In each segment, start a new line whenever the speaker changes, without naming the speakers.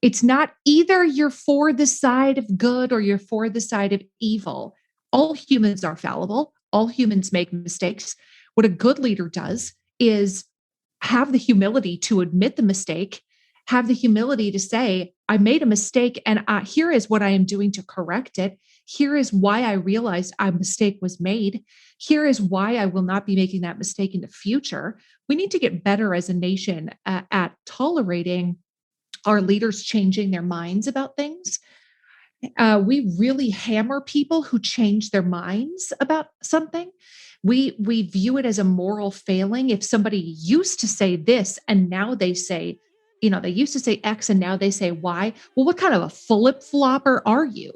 It's not either you're for the side of good or you're for the side of evil. All humans are fallible. All humans make mistakes. What a good leader does is have the humility to admit the mistake, have the humility to say, I made a mistake and here is what I am doing to correct it. Here is why I realized a mistake was made. Here is why I will not be making that mistake in the future. We need to get better as a nation at tolerating our leaders changing their minds about things. We really hammer people who change their minds about something. We view it as a moral failing if somebody used to say this and now they say, they used to say X and now they say Y. Well, what kind of a flip flopper are you?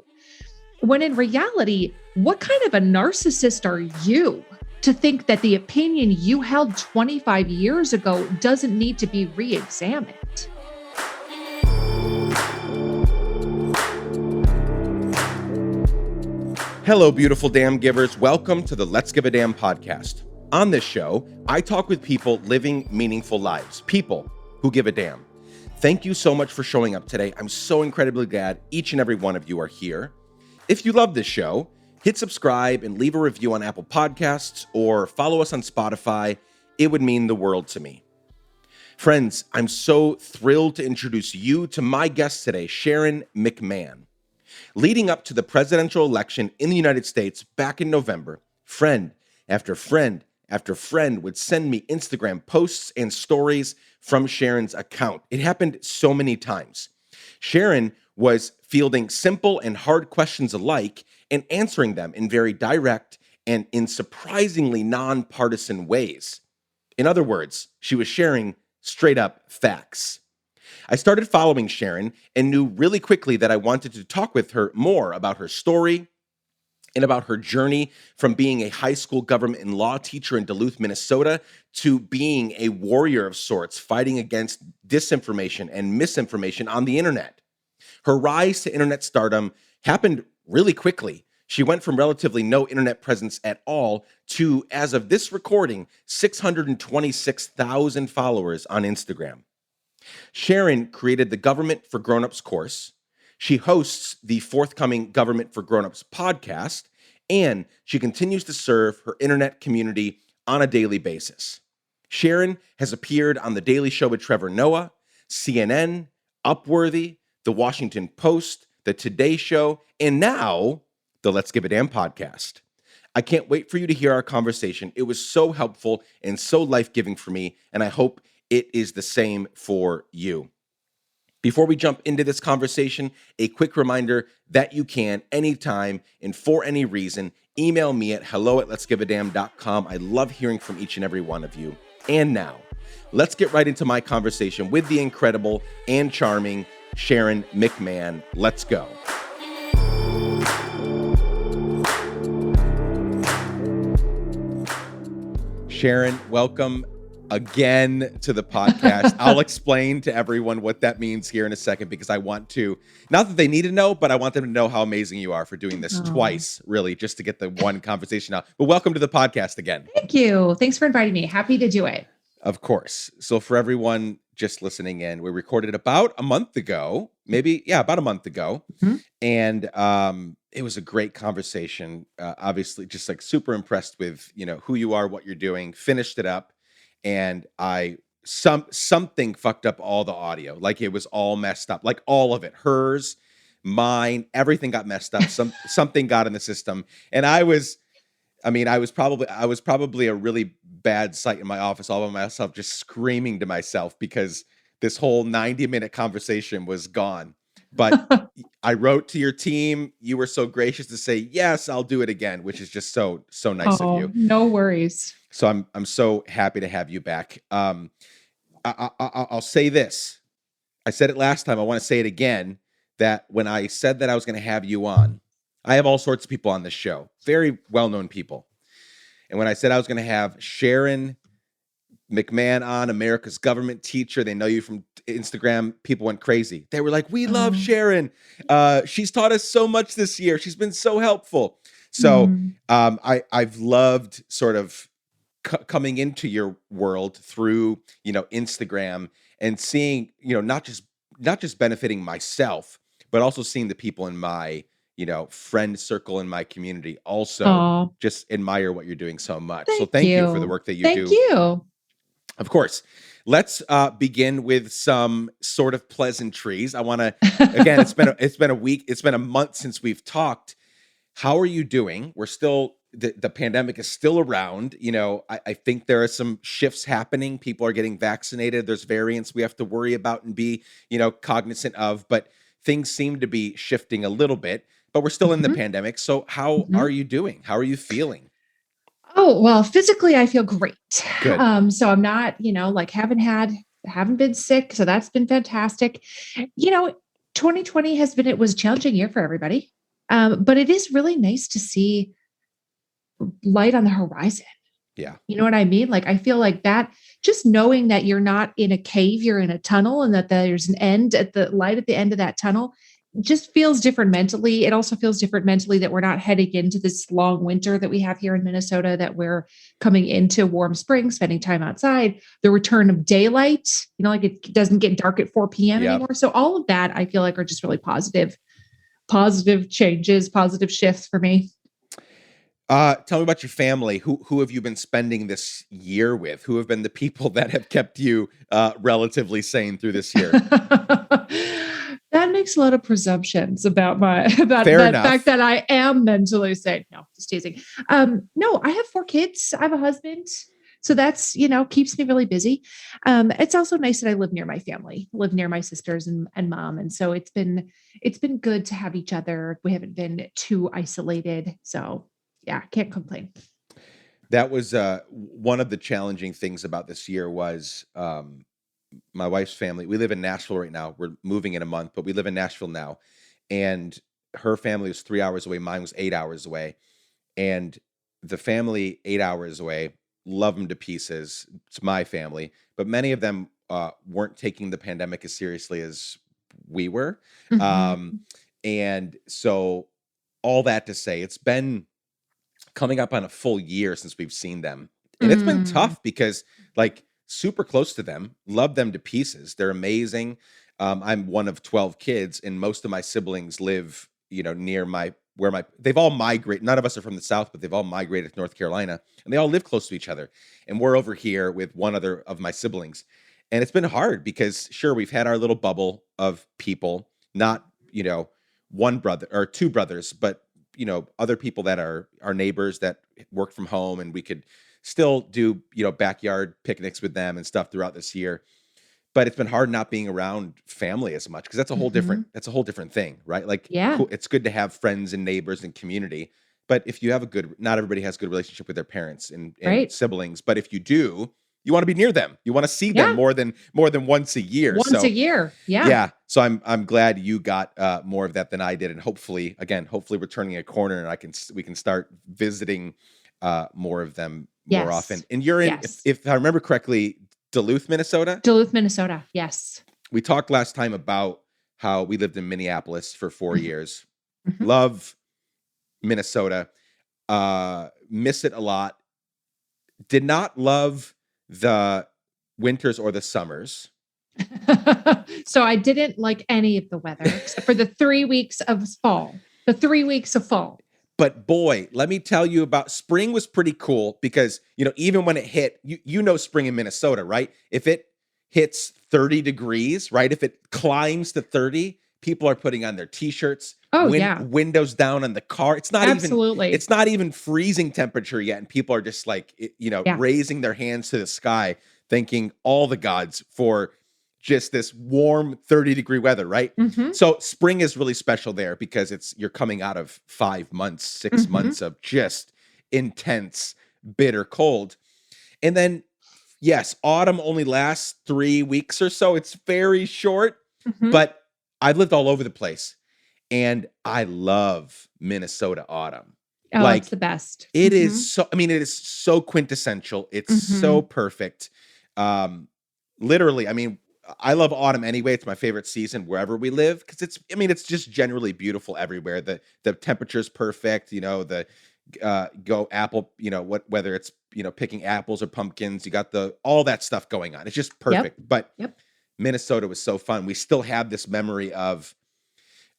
When in reality, what kind of a narcissist are you to think that the opinion you held 25 years ago doesn't need to be re-examined?
Hello, beautiful damn givers. Welcome to the Let's Give a Damn podcast. On this show, I talk with people living meaningful lives, people who give a damn. Thank you so much for showing up today. I'm so incredibly glad each and every one of you are here. If you love this show, hit subscribe and leave a review on Apple Podcasts or follow us on Spotify. It would mean the world to me. Friends, I'm so thrilled to introduce you to my guest today, Sharon McMahon. Leading up to the presidential election in the United States back in November, friend after friend after friend would send me Instagram posts and stories from Sharon's account. It happened so many times. Sharon was fielding simple and hard questions alike and answering them in very direct and in surprisingly nonpartisan ways. In other words, she was sharing straight up facts. I started following Sharon and knew really quickly that I wanted to talk with her more about her story and about her journey from being a high school government and law teacher in Duluth, Minnesota, to being a warrior of sorts, fighting against disinformation and misinformation on the internet. Her rise to internet stardom happened really quickly. She went from relatively no internet presence at all to, as of this recording, 626,000 followers on Instagram. Sharon created the Government for Grownups course. She hosts the forthcoming Government for Grownups podcast, and she continues to serve her internet community on a daily basis. Sharon has appeared on The Daily Show with Trevor Noah, CNN, Upworthy, The Washington Post, The Today Show, and now the Let's Give a Damn podcast. I can't wait for you to hear our conversation. It was so helpful and so life-giving for me, and I hope it is the same for you. Before we jump into this conversation, a quick reminder that you can, anytime and for any reason, email me at hello@letsgiveadamn.com. I love hearing from each and every one of you. And now, let's get right into my conversation with the incredible and charming Sharon McMahon. Let's go. Sharon, welcome again to the podcast. I'll explain to everyone what that means here in a second because I want to, not that they need to know, but I want them to know how amazing you are for doing this twice, really, just to get the one conversation out. But welcome to the podcast again.
Thank you. Thanks for inviting me. Happy to do it.
Of course. So for everyone just listening in, we recorded about a month ago, about a month ago. Mm-hmm. And it was a great conversation. Obviously, just like super impressed with, who you are, what you're doing, finished it up. And something fucked up all the audio. Like it was all messed up, like all of it, hers, mine, everything got messed up. Something got in the system. And I was probably a really bad sight in my office all by myself, just screaming to myself because this whole 90-minute conversation was gone. But I wrote to your team. You were so gracious to say, yes, I'll do it again, which is just so nice of you.
No worries.
So I'm so happy to have you back. I'll say this. I said it last time. I want to say it again, that when I said that I was going to have you on, I have all sorts of people on this show, very well-known people. And when I said I was going to have Sharon McMahon on, America's government teacher, they know you from Instagram, people went crazy. They were like, we love Sharon. She's taught us so much this year. She's been so helpful. So I've loved sort of coming into your world through, Instagram and seeing, not just not just benefiting myself, but also seeing the people in my, friend circle in my community also
Oh,
just admire what you're doing so much. So
thank
thank you for the
you.
work that you
Thank
do.
you.
Of course. Let's begin with some sort of pleasantries. I want to again, it's been a week, it's been a month since we've talked. How are you doing? We're still the pandemic is still around. I think there are some shifts happening. People are getting vaccinated. There's variants we have to worry about and be, cognizant of, but things seem to be shifting a little bit, but we're still in the
Mhm,
pandemic. So how are
mhm.
you doing? How are you feeling?
Oh, well, physically I feel great.
Good.
So I'm not, like haven't been sick, so that's been fantastic. You know, 2020 it was a challenging year for everybody. But it is really nice to see light on the horizon.
Yeah.
You know what I mean? Like I feel like that just knowing that you're not in a cave, you're in a tunnel and that there's an end at the light at the end of that tunnel just feels different mentally. It also feels different mentally that we're not heading into this long winter that we have here in Minnesota, that we're coming into warm spring, spending time outside, the return of daylight, like it doesn't get dark at 4 p.m.
Yep.
anymore. So all of that I feel like are just really positive changes, positive shifts for me.
Tell me about your family. Who have you been spending this year with? Who have been the people that have kept you relatively sane through this year?
That makes a lot of presumptions about my about
Fair
that fact
enough.
that I am mentally sane. No, just teasing. No, I have 4 kids. I have a husband. So that's, keeps me really busy. It's also nice that I live near my family, live near my sisters and mom. And so it's been good to have each other. We haven't been too isolated. So yeah, can't complain.
That was one of the challenging things about this year was my wife's family. We live in Nashville right now. We're moving in a month, but we live in Nashville now. And her family was 3 hours away. Mine was 8 hours away. And the family 8 hours away, love them to pieces. It's my family, but many of them weren't taking the pandemic as seriously as we were. Um,
Mhm.
and so, all that to say, it's been coming up on a full year since we've seen them. And it's been
Mm.
tough because, like, super close to them, love them to pieces. They're amazing. I'm one of 12 kids, and most of my siblings live, near they've all migrated. None of us are from the South, but they've all migrated to North Carolina, and they all live close to each other. And we're over here with one other of my siblings. And it's been hard because, sure, we've had our little bubble of people, not, one brother or two brothers, but other people that are our neighbors that work from home, and we could still do backyard picnics with them and stuff throughout this year. But it's been hard not being around family as much because
Mhm.
that's a whole different thing, right? Like,
Yeah,
cool, it's good to have friends and neighbors and community, but if you have not everybody has a good relationship with their parents and
right.
siblings, but if you do, you want to be near them, you want to see them
Yeah,
more than once a year.
once a
So
year. Yeah.
yeah, so I'm glad you got more of that than I did, and hopefully we're turning a corner, and we can start visiting more of them more often.
Yes.
And you're in,
Yes.
if I remember correctly, Duluth, Minnesota.
Duluth, Minnesota. Yes.
We talked last time about how we lived in Minneapolis for 4 years.
Mhm.
Love Minnesota. Miss it a lot. Did not love the winters or the summers.
So I didn't like any of the weather except for the 3 weeks of fall. The 3 weeks of fall.
But boy, let me tell you about spring was pretty cool because, even when it hit, spring in Minnesota, right? If it hits 30 degrees, right? If it climbs to 30, people are putting on their t-shirts,
Oh yeah,
windows down on the car.
absolutely.
It's not even freezing temperature yet, and people are just like,
Yeah.
raising their hands to the sky, thanking all the gods for just this warm 30-degree weather, right?
Hmm.
So spring is really special there because you're coming out of 5 months, six
Hmm.
months of just intense, bitter cold. And then, yes, autumn only lasts 3 weeks or so. It's very short,
Hmm.
but I've lived all over the place, and I love Minnesota autumn.
Oh, it's
Like,
the best.
it is
Hmm.
so, I mean, it is so quintessential. It's so
Hmm.
perfect. Um, Literally, I mean, I love autumn anyway. It's my favorite season wherever we live because it's just generally beautiful everywhere. The temperature's perfect. The go apple. Whether it's picking apples or pumpkins, you got all that stuff going on. It's just
Yep.
perfect. But
Yep.
Minnesota was so fun. We still have this memory of,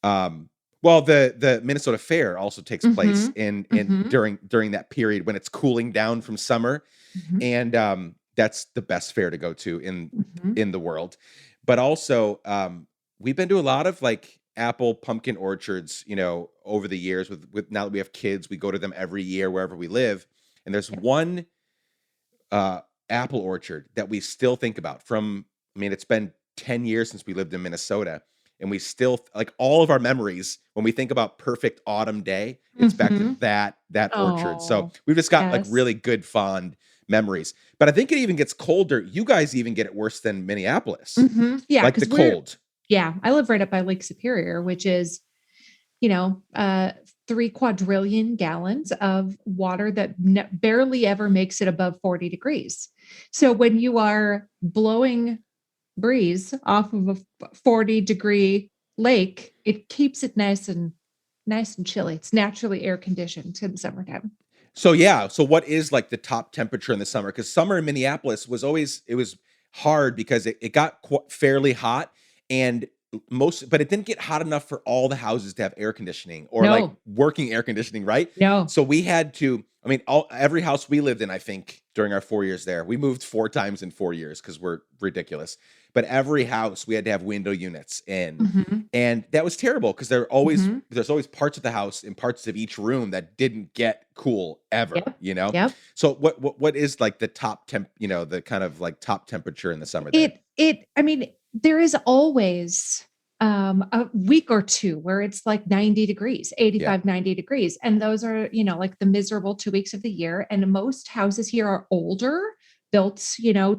well, the Minnesota Fair also takes place
Mhm.
in
Mhm.
during that period when it's cooling down from summer,
Mhm.
and that's the best fair to go to
Mhm.
in the world. But also, we've been to a lot of like apple pumpkin orchards, over the years. With now that we have kids, we go to them every year wherever we live. And there's
Yep.
one uh, apple orchard that we still think about from, I mean, it's been 10 years since we lived in Minnesota. And we still like all of our memories when we think about perfect autumn day, it's back to
Mhm.
that orchard. So
Oh,
we've just got like
yes.
really good, fond memories. But I think it even gets colder. You guys even get it worse than Minneapolis,
Yeah,
like the
because
cold.
I live right up by Lake Superior, which is, you know, uh, 3 quadrillion gallons of water that barely ever makes it above 40 degrees. So when you are blowing breeze off of a 40-degree lake, it keeps it nice and chilly. It's naturally air conditioned in the summertime.
So yeah, so what is like the top temperature in the summer? Because summer in Minneapolis was always it was hard because it got fairly hot and but it didn't get hot enough for all the houses to have air conditioning or like
No,
working air conditioning, right?
no.
So we had to, I mean, every house we lived in, I think during our 4 years there, we moved 4 times in 4 years because we're ridiculous. But every house we had to have window units in,
Mhm.
and that was terrible because
Mhm.
there's always parts of the house and parts of each room that didn't get cool ever,
Yep.
you know?
Yep.
So what is like the top temp, the kind of like top temperature in the summer there?
I mean, there is always a week or two where it's like 90 degrees,
Yeah.
85, 90 degrees. And those are, like the miserable 2 weeks of the year. And most houses here are older, built,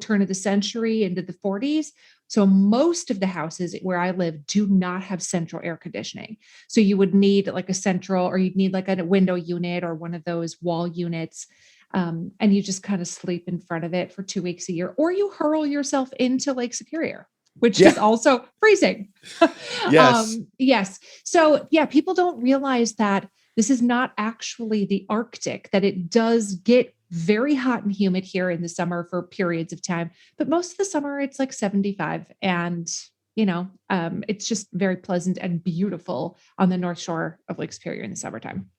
turn of the century into the 40s. So most of the houses where I live do not have central air conditioning. So you would need like a central, or you'd need like a window unit or one of those wall units, and you just kind of sleep in front of it for 2 weeks a year, or you hurl yourself into Lake Superior, which
Yeah.
is also freezing.
Yes.
Yes. So, yeah, people don't realize that this is not actually the Arctic, that it does get very hot and humid here in the summer for periods of time. But most of the summer, it's like 75. And, it's just very pleasant and beautiful on the North Shore of Lake Superior in the summertime.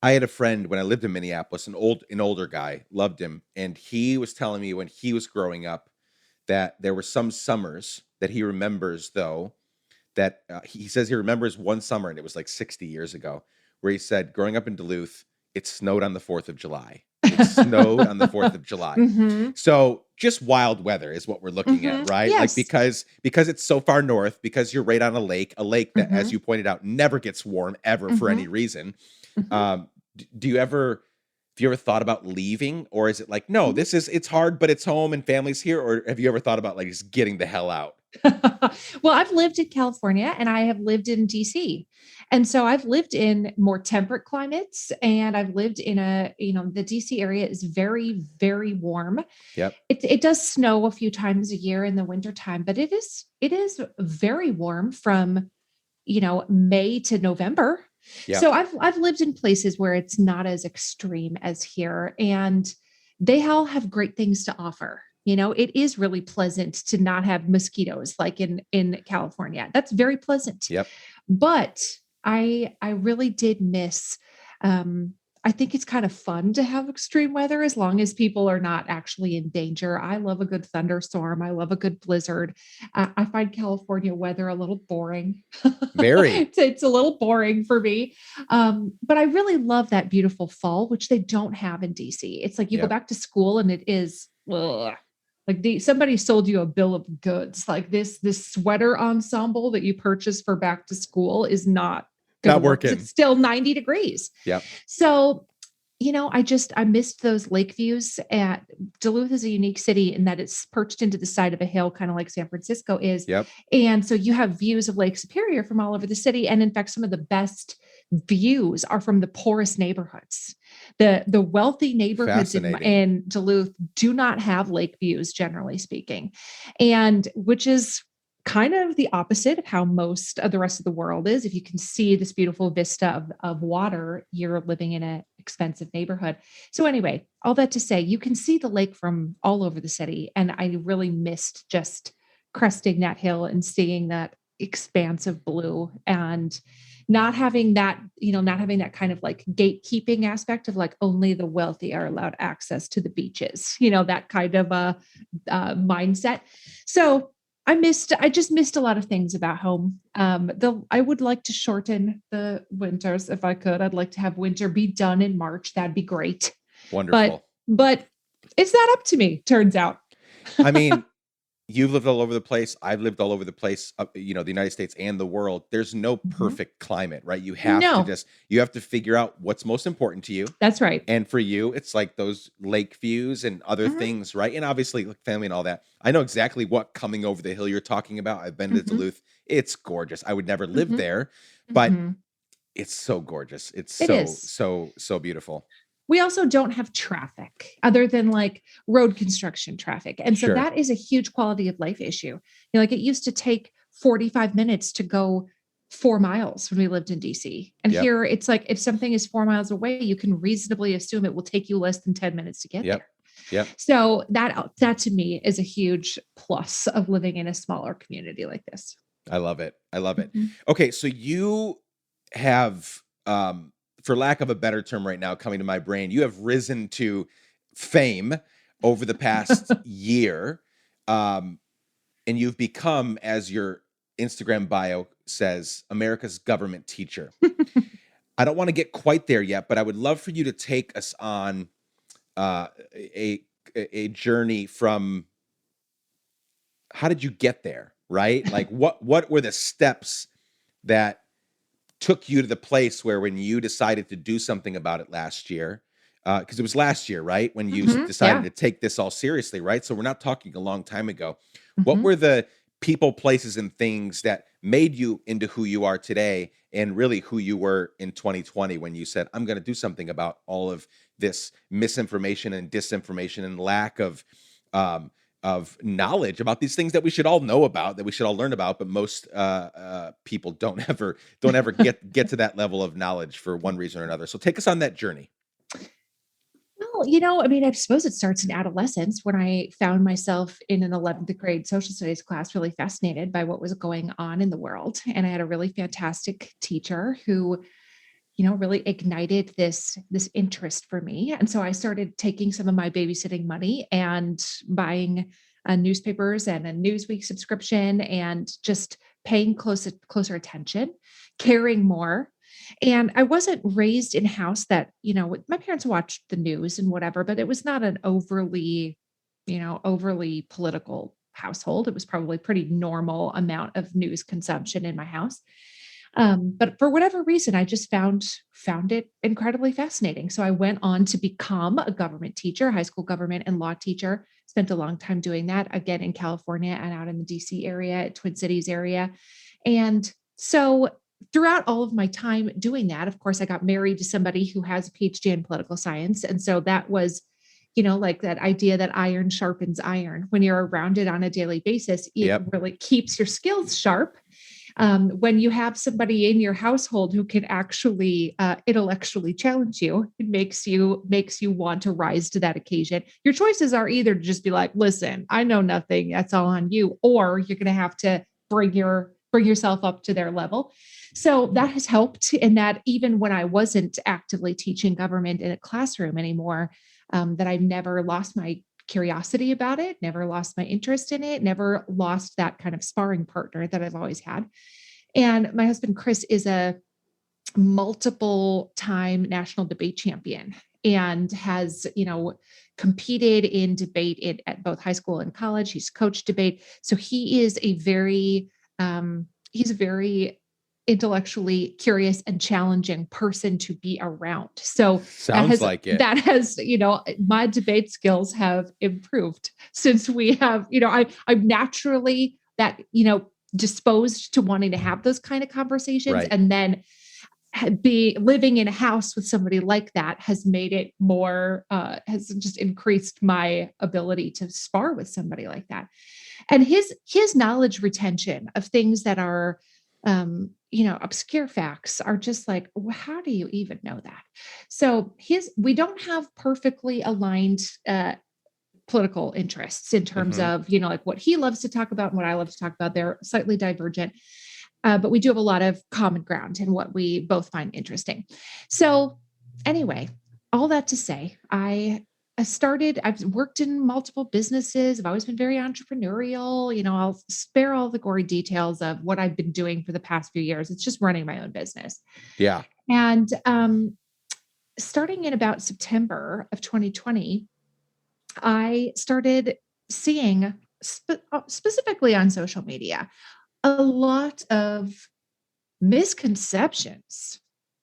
I had a friend when I lived in Minneapolis, an older guy, loved him, and he was telling me when he was growing up that there were some summers that he remembers though that he says he remembers one summer, and it was like 60 years ago, where he said, growing up in Duluth, it snowed on the 4th of July. It snowed on the 4th of July.
Hmm.
So just wild weather is what we're looking at,
Hmm.
right? Like
Yes.
because it's so far north, because you're right on a lake that, as
Hmm.
you pointed out, never gets warm ever for any
Hmm.
reason.
Hmm.
Um, do you ever have you ever thought about leaving, or is it like, no,
Mhm.
it's hard, but it's home and family's here, or have you ever thought about like just getting the hell out?
Well, I've lived in California and I have lived in DC. And so I've lived in more temperate climates, and I've lived in the DC area is very, very warm.
Yep.
It does snow a few times a year in the wintertime, but it is very warm from, May to November.
Yep.
So I've lived in places where it's not as extreme as here, and they all have great things to offer. It is really pleasant to not have mosquitoes like in California. That's very pleasant.
Yep.
But I really did miss, um I think it's kind of fun to have extreme weather as long as people are not actually in danger. I love a good thunderstorm. I love a good blizzard. I find California weather a little boring.
Very.
It's a little boring for me. But I really love that beautiful fall, which they don't have in DC. It's like you go
Yep.
back to school and it is ugh, like somebody sold you a bill of goods. Like this sweater ensemble that you purchase for back to school is not going to
Not
work because
working.
it's still 90 degrees.
Yep.
So, I missed those lake views. At Duluth is a unique city in that it's perched into the side of a hill, kind of like San Francisco is.
Yep.
And so you have views of Lake Superior from all over the city. And in fact, some of the best views are from the poorest neighborhoods. The wealthy neighborhoods
Fascinating.
in Duluth do not have lake views, generally speaking. And which is kind of the opposite of how most of the rest of the world is. If you can see this beautiful vista of water, you're living in an expensive neighborhood. So anyway, all that to say, you can see the lake from all over the city. And I really missed just cresting that hill and seeing that expanse of blue, and not having that, not having that kind of like gatekeeping aspect of like only the wealthy are allowed access to the beaches, that kind of mindset. So I just missed a lot of things about home. I would like to shorten the winters if I could. I'd like to have winter be done in March. That'd be great. But,
Wonderful.
but it's not up to me, turns out.
I mean, you've lived all over the place. I've lived all over the place, the United States and the world. There's no
Mhm.
perfect climate, right?
No,
You have to figure out what's most important to you.
that's right.
And for you, it's like those lake views and other
Mhm,
things, right? And obviously, like family and all that. I know exactly what coming over the hill you're talking about. I've been to
mhm,
Duluth. It's gorgeous. I would never live
mhm,
there, but
mhm.
it's so gorgeous. It's
It
so,
is.
so, so beautiful.
We also don't have traffic other than like road construction traffic. And so
Sure.
that is a huge quality of life issue. Like it used to take 45 minutes to go 4 miles when we lived in DC. And
Yep.
here it's like if something is 4 miles away, you can reasonably assume it will take you less than 10 minutes to get
Yep.
there.
Yep.
So that to me is a huge plus of living in a smaller community like this.
I love it. I love it.
Mhm.
Okay, so you have, for lack of a better term right now coming to my brain, you have risen to fame over the past year, um, and you've become, as your Instagram bio says, America's government teacher. I don't want to get quite there yet, but I would love for you to take us on a a journey from how did you get there, right? Like what were the steps that took you to the place where when you decided to do something about it last year, because it was last year, right? When you decided
Yeah.
to take this all seriously, right? So we're not talking a long time ago. What
Mhm.
were the people, places, and things that made you into who you are today and really who you were in 2020 when you said, I'm going to do something about all of this misinformation and disinformation and lack um, of knowledge about these things that we should all know about, that we should all learn about, but most people don't ever get to that level of knowledge for one reason or another. So take us on that journey.
Well, I mean, I suppose it starts in adolescence when I found myself in an 11th grade social studies class, really fascinated by what was going on in the world. And I had a really fantastic teacher who, really ignited this interest for me. And so I started taking some of my babysitting money and buying newspapers and a Newsweek subscription and just paying closer attention, caring more. And I wasn't raised in a house that, my parents watched the news and whatever, but it was not an overly political household. It was probably pretty normal amount of news consumption in my house. But for whatever reason, I just found it incredibly fascinating. So I went on to become a government teacher, high school government and law teacher. Spent a long time doing that again in California and out in the DC area, Twin Cities area. And so throughout all of my time doing that, of course, I got married to somebody who has a PhD in political science. And so that was, like that idea that iron sharpens iron. When you're around it on a daily basis, it
Yep.
really keeps your skills sharp. When you have somebody in your household who can actually intellectually challenge you, it makes you want to rise to that occasion. Your choices are either to just be like, "Listen, I know nothing. That's all on you," or you're going to have to bring yourself up to their level. So that has helped in that even when I wasn't actively teaching government in a classroom anymore, that I never lost my curiosity about it, never lost my interest in it, never lost that kind of sparring partner that I've always had. And my husband, Chris, is a multiple time national debate champion and has, competed in debate at both high school and college. He's coached debate. So he's a very intellectually curious and challenging person to be around. So that
Sounds
has
like it.
that has, my debate skills have improved since we have, I'm naturally that, disposed to wanting to have those kind of conversations.
Right.
And then be living in a house with somebody like that has made it more has just increased my ability to spar with somebody like that. And his knowledge retention of things that are obscure facts are just like, how do you even know that? So we don't have perfectly aligned political interests in terms
Hmm.
of, like what he loves to talk about and what I love to talk about. They're slightly divergent, but we do have a lot of common ground in what we both find interesting. So, anyway, all that to say, I've worked in multiple businesses. I've always been very entrepreneurial. I'll spare all the gory details of what I've been doing for the past few years. It's just running my own business.
Yeah.
And starting in about September of 2020, I started seeing specifically on social media a lot of misconceptions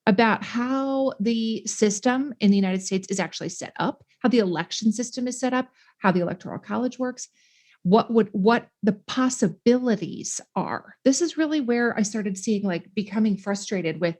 about how the system in the United States is actually set up, how the election system is set up, how the electoral college works, what the possibilities are. This is really where I started seeing, like, becoming frustrated with,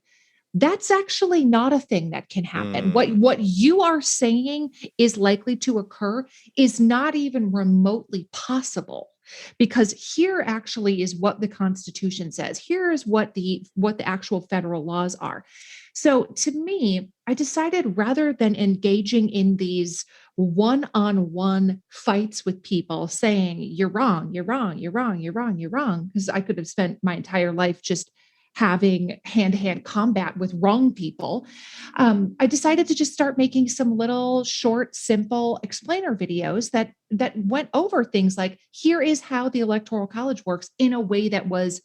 that's actually not a thing that can happen. What
Mm.
what you are saying is likely to occur is not even remotely possible, because here actually is what the Constitution says. Here is what the actual federal laws are. So to me, I decided, rather than engaging in these one-on-one fights with people saying you're wrong, you're wrong, you're wrong, you're wrong, you're wrong, because I could have spent my entire life just having hand-to-hand combat with wrong people. I decided to just start making some little short, simple explainer videos that went over things like, here is how the electoral college works, in a way that was,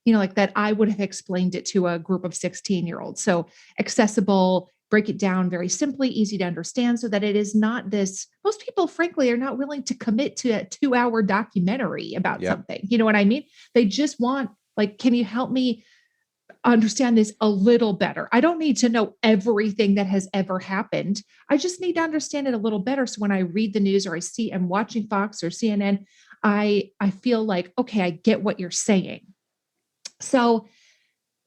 like that I would have explained it to a group of 16-year-olds. So accessible, break it down very simply, easy to understand, so that it is not this. Most people, frankly, are not willing to commit to a 2-hour documentary about
Yep.
something. You know what I mean? They just want, like, can you help me understand this a little better? I don't need to know everything that has ever happened. I just need to understand it a little better. So when I read the news, or I'm watching Fox or CNN, I feel like, okay, I get what you're saying. So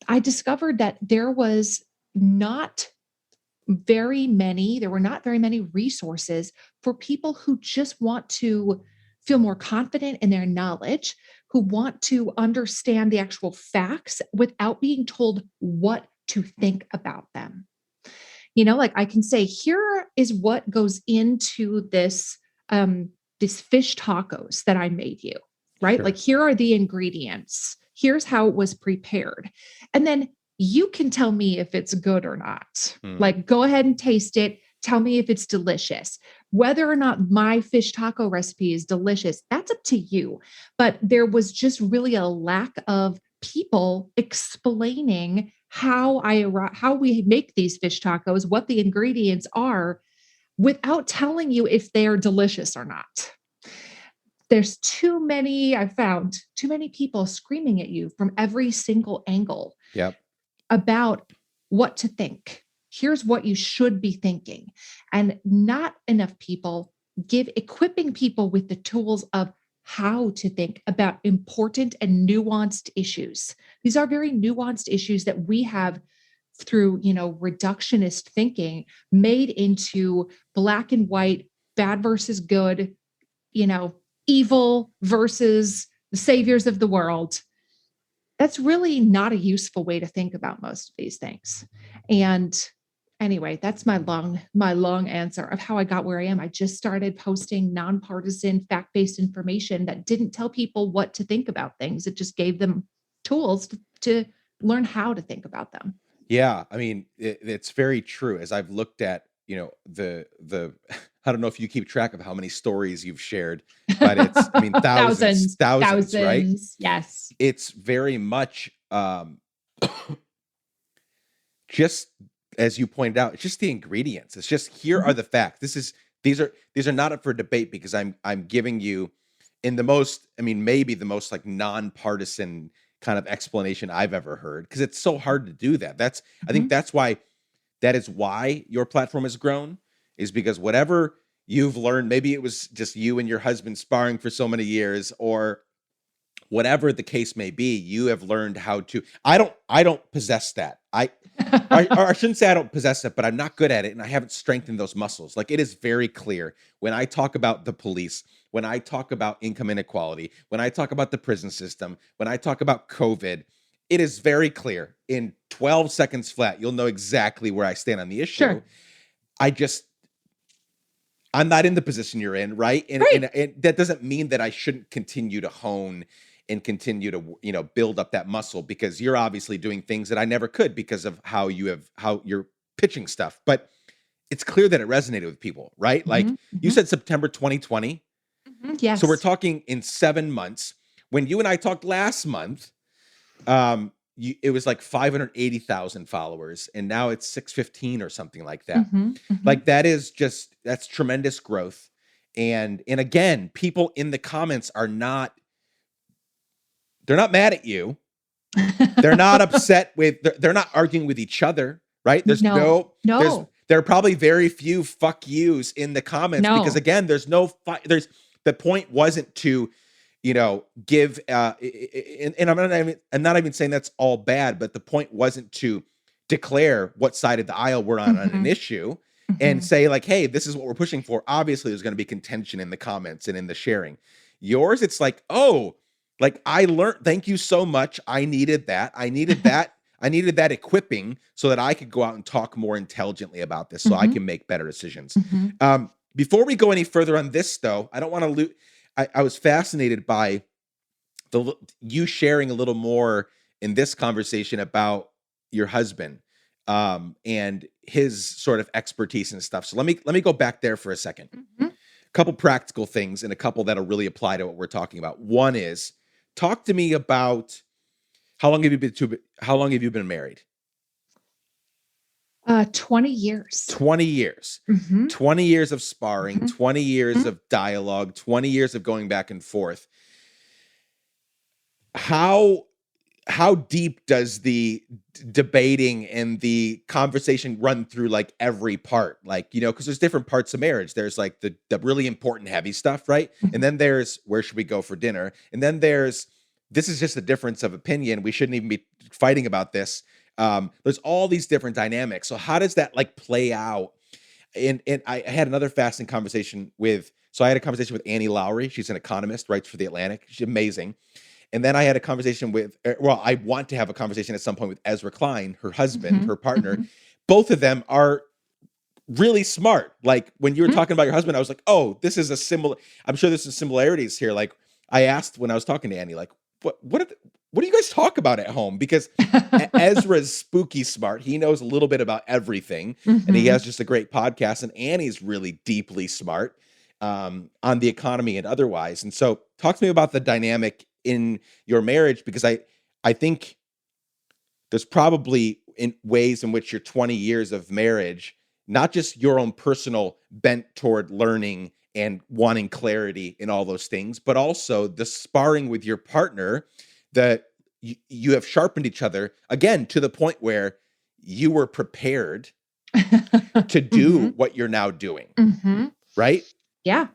I discovered that there were not very many resources for people who just want to feel more confident in their knowledge, who want to understand the actual facts without being told what to think about them. Like, I can say, here is what goes into this fish tacos that I made you, right? Like,
Sure.
here are the ingredients. Here's how it was prepared. And then you can tell me if it's good or not.
Mm.
Like, go ahead and taste it. Tell me if it's delicious. Whether or not my fish taco recipe is delicious, that's up to you. But there was just really a lack of people explaining how we make these fish tacos, what the ingredients are, without telling you if they are delicious or not. I've found too many people screaming at you from every single angle
Yep.
about what to think. Here's what you should be thinking. And not enough people equipping people with the tools of how to think about important and nuanced issues. These are very nuanced issues that we have, through, reductionist thinking, made into black and white, bad versus good, you know, evil versus the saviors of the world. That's really not a useful way to think about most of these things. And anyway, that's my long answer of how I got where I am. I just started posting nonpartisan, fact-based information that didn't tell people what to think about things. It just gave them tools to learn how to think about them.
Yeah, I mean, it's very true. As I've looked at, the I don't know if you keep track of how many stories you've shared, but I mean, thousands,
Thousands,
thousands, right?
thousands. Yes.
It's very much, just as you pointed out, it's just the ingredients. It's just, here are
Mhm.
the facts. These are not up for debate, because I'm giving you, in the most, I mean, maybe the most, like, nonpartisan kind of explanation I've ever heard, because it's so hard to do that. I think
Mhm.
that is why your platform has grown, is because whatever you've learned, maybe it was just you and your husband sparring for so many years, or whatever the case may be, you have learned how to. I don't possess that. I shouldn't say I don't possess it, but I'm not good at it, and I haven't strengthened those muscles. Like, it is very clear when I talk about the police, when I talk about income inequality, when I talk about the prison system, when I talk about COVID, it is very clear. In 12 seconds flat, you'll know exactly where I stand on the issue.
Sure.
I just I'm not in the position you're in, right?
Right.
And that doesn't mean that I shouldn't continue to hone and continue to, build up that muscle, because you're obviously doing things that I never could because of how you're pitching stuff. But it's clear that it resonated with people, right? Like
Mhm,
you
mhm,
said, September 2020.
mhm.
So we're
Yes.
talking in 7 months. When you and I talked last month, it was like 580,000 followers, and now it's 615 or something like that.
Mhm, mhm.
Like that's tremendous growth. And again, people in the comments they're not mad at you. They're not upset they're not arguing with each other, right?
No,
There's
no,
there are probably very few fuck yous in the comments, because
no.
again, there's the point wasn't to, give and I'm not even saying that's all bad, but the point wasn't to declare what side of the aisle we're on an
Mhm,
issue and
mhm.
say like, hey, this is what we're pushing for. Obviously there's going to be contention in the comments and in the sharing. Yours, it's like, oh, like I learned, thank you so much. I needed that. I needed that equipping so that I could go out and talk more intelligently about this so I
Mhm,
can make better decisions.
mhm.
Before we go any further on this, though, I don't want to lose. I was fascinated by you sharing a little more in this conversation about your husband, and his sort of expertise and stuff. So let me go back there for a second.
Mhm.
Couple practical things and a couple that'll really apply to what we're talking about. One is, talk to me about how long have you been married?
20 years.
20 years.
Mhm,
20 years of sparring,
mhm,
20 years
mhm.
of dialogue, 20 years of going back and forth. How how deep does the debating and the conversation run through like every part? Like, because there's different parts of marriage. There's like the really important heavy stuff, right? And
Mhm.
then there's, where should we go for dinner? And then there's, this is just a difference of opinion. We shouldn't even be fighting about this. There's all these different dynamics. So how does that like play out? And I had another fascinating conversation with, so I had a conversation with Annie Lowry. She's an economist, writes for The Atlantic. She's amazing. And then I had a conversation with, well, I want to have a conversation at some point with Ezra Klein, her husband,
Mhm,
her partner.
mhm,
Both of them are really smart. Like when you were
mhm.
talking about your husband, I was like, oh, this is a similar, I'm sure there's some similarities here. Like I asked when I was talking to Annie, like, what do you guys talk about at home? Because Ezra's spooky smart. He knows a little bit about everything, and he has
Mhm.
just a great podcast. And Annie's really deeply smart, on the economy and otherwise. And so, talk to me about the dynamic in your marriage, because I think there's probably in ways in which your 20 years of marriage, not just your own personal bent toward learning and wanting clarity in all those things, but also the sparring with your partner, that you have sharpened each other again to the point where you were prepared to do
Mhm,
what you're now doing,
mhm.
right?
Yeah.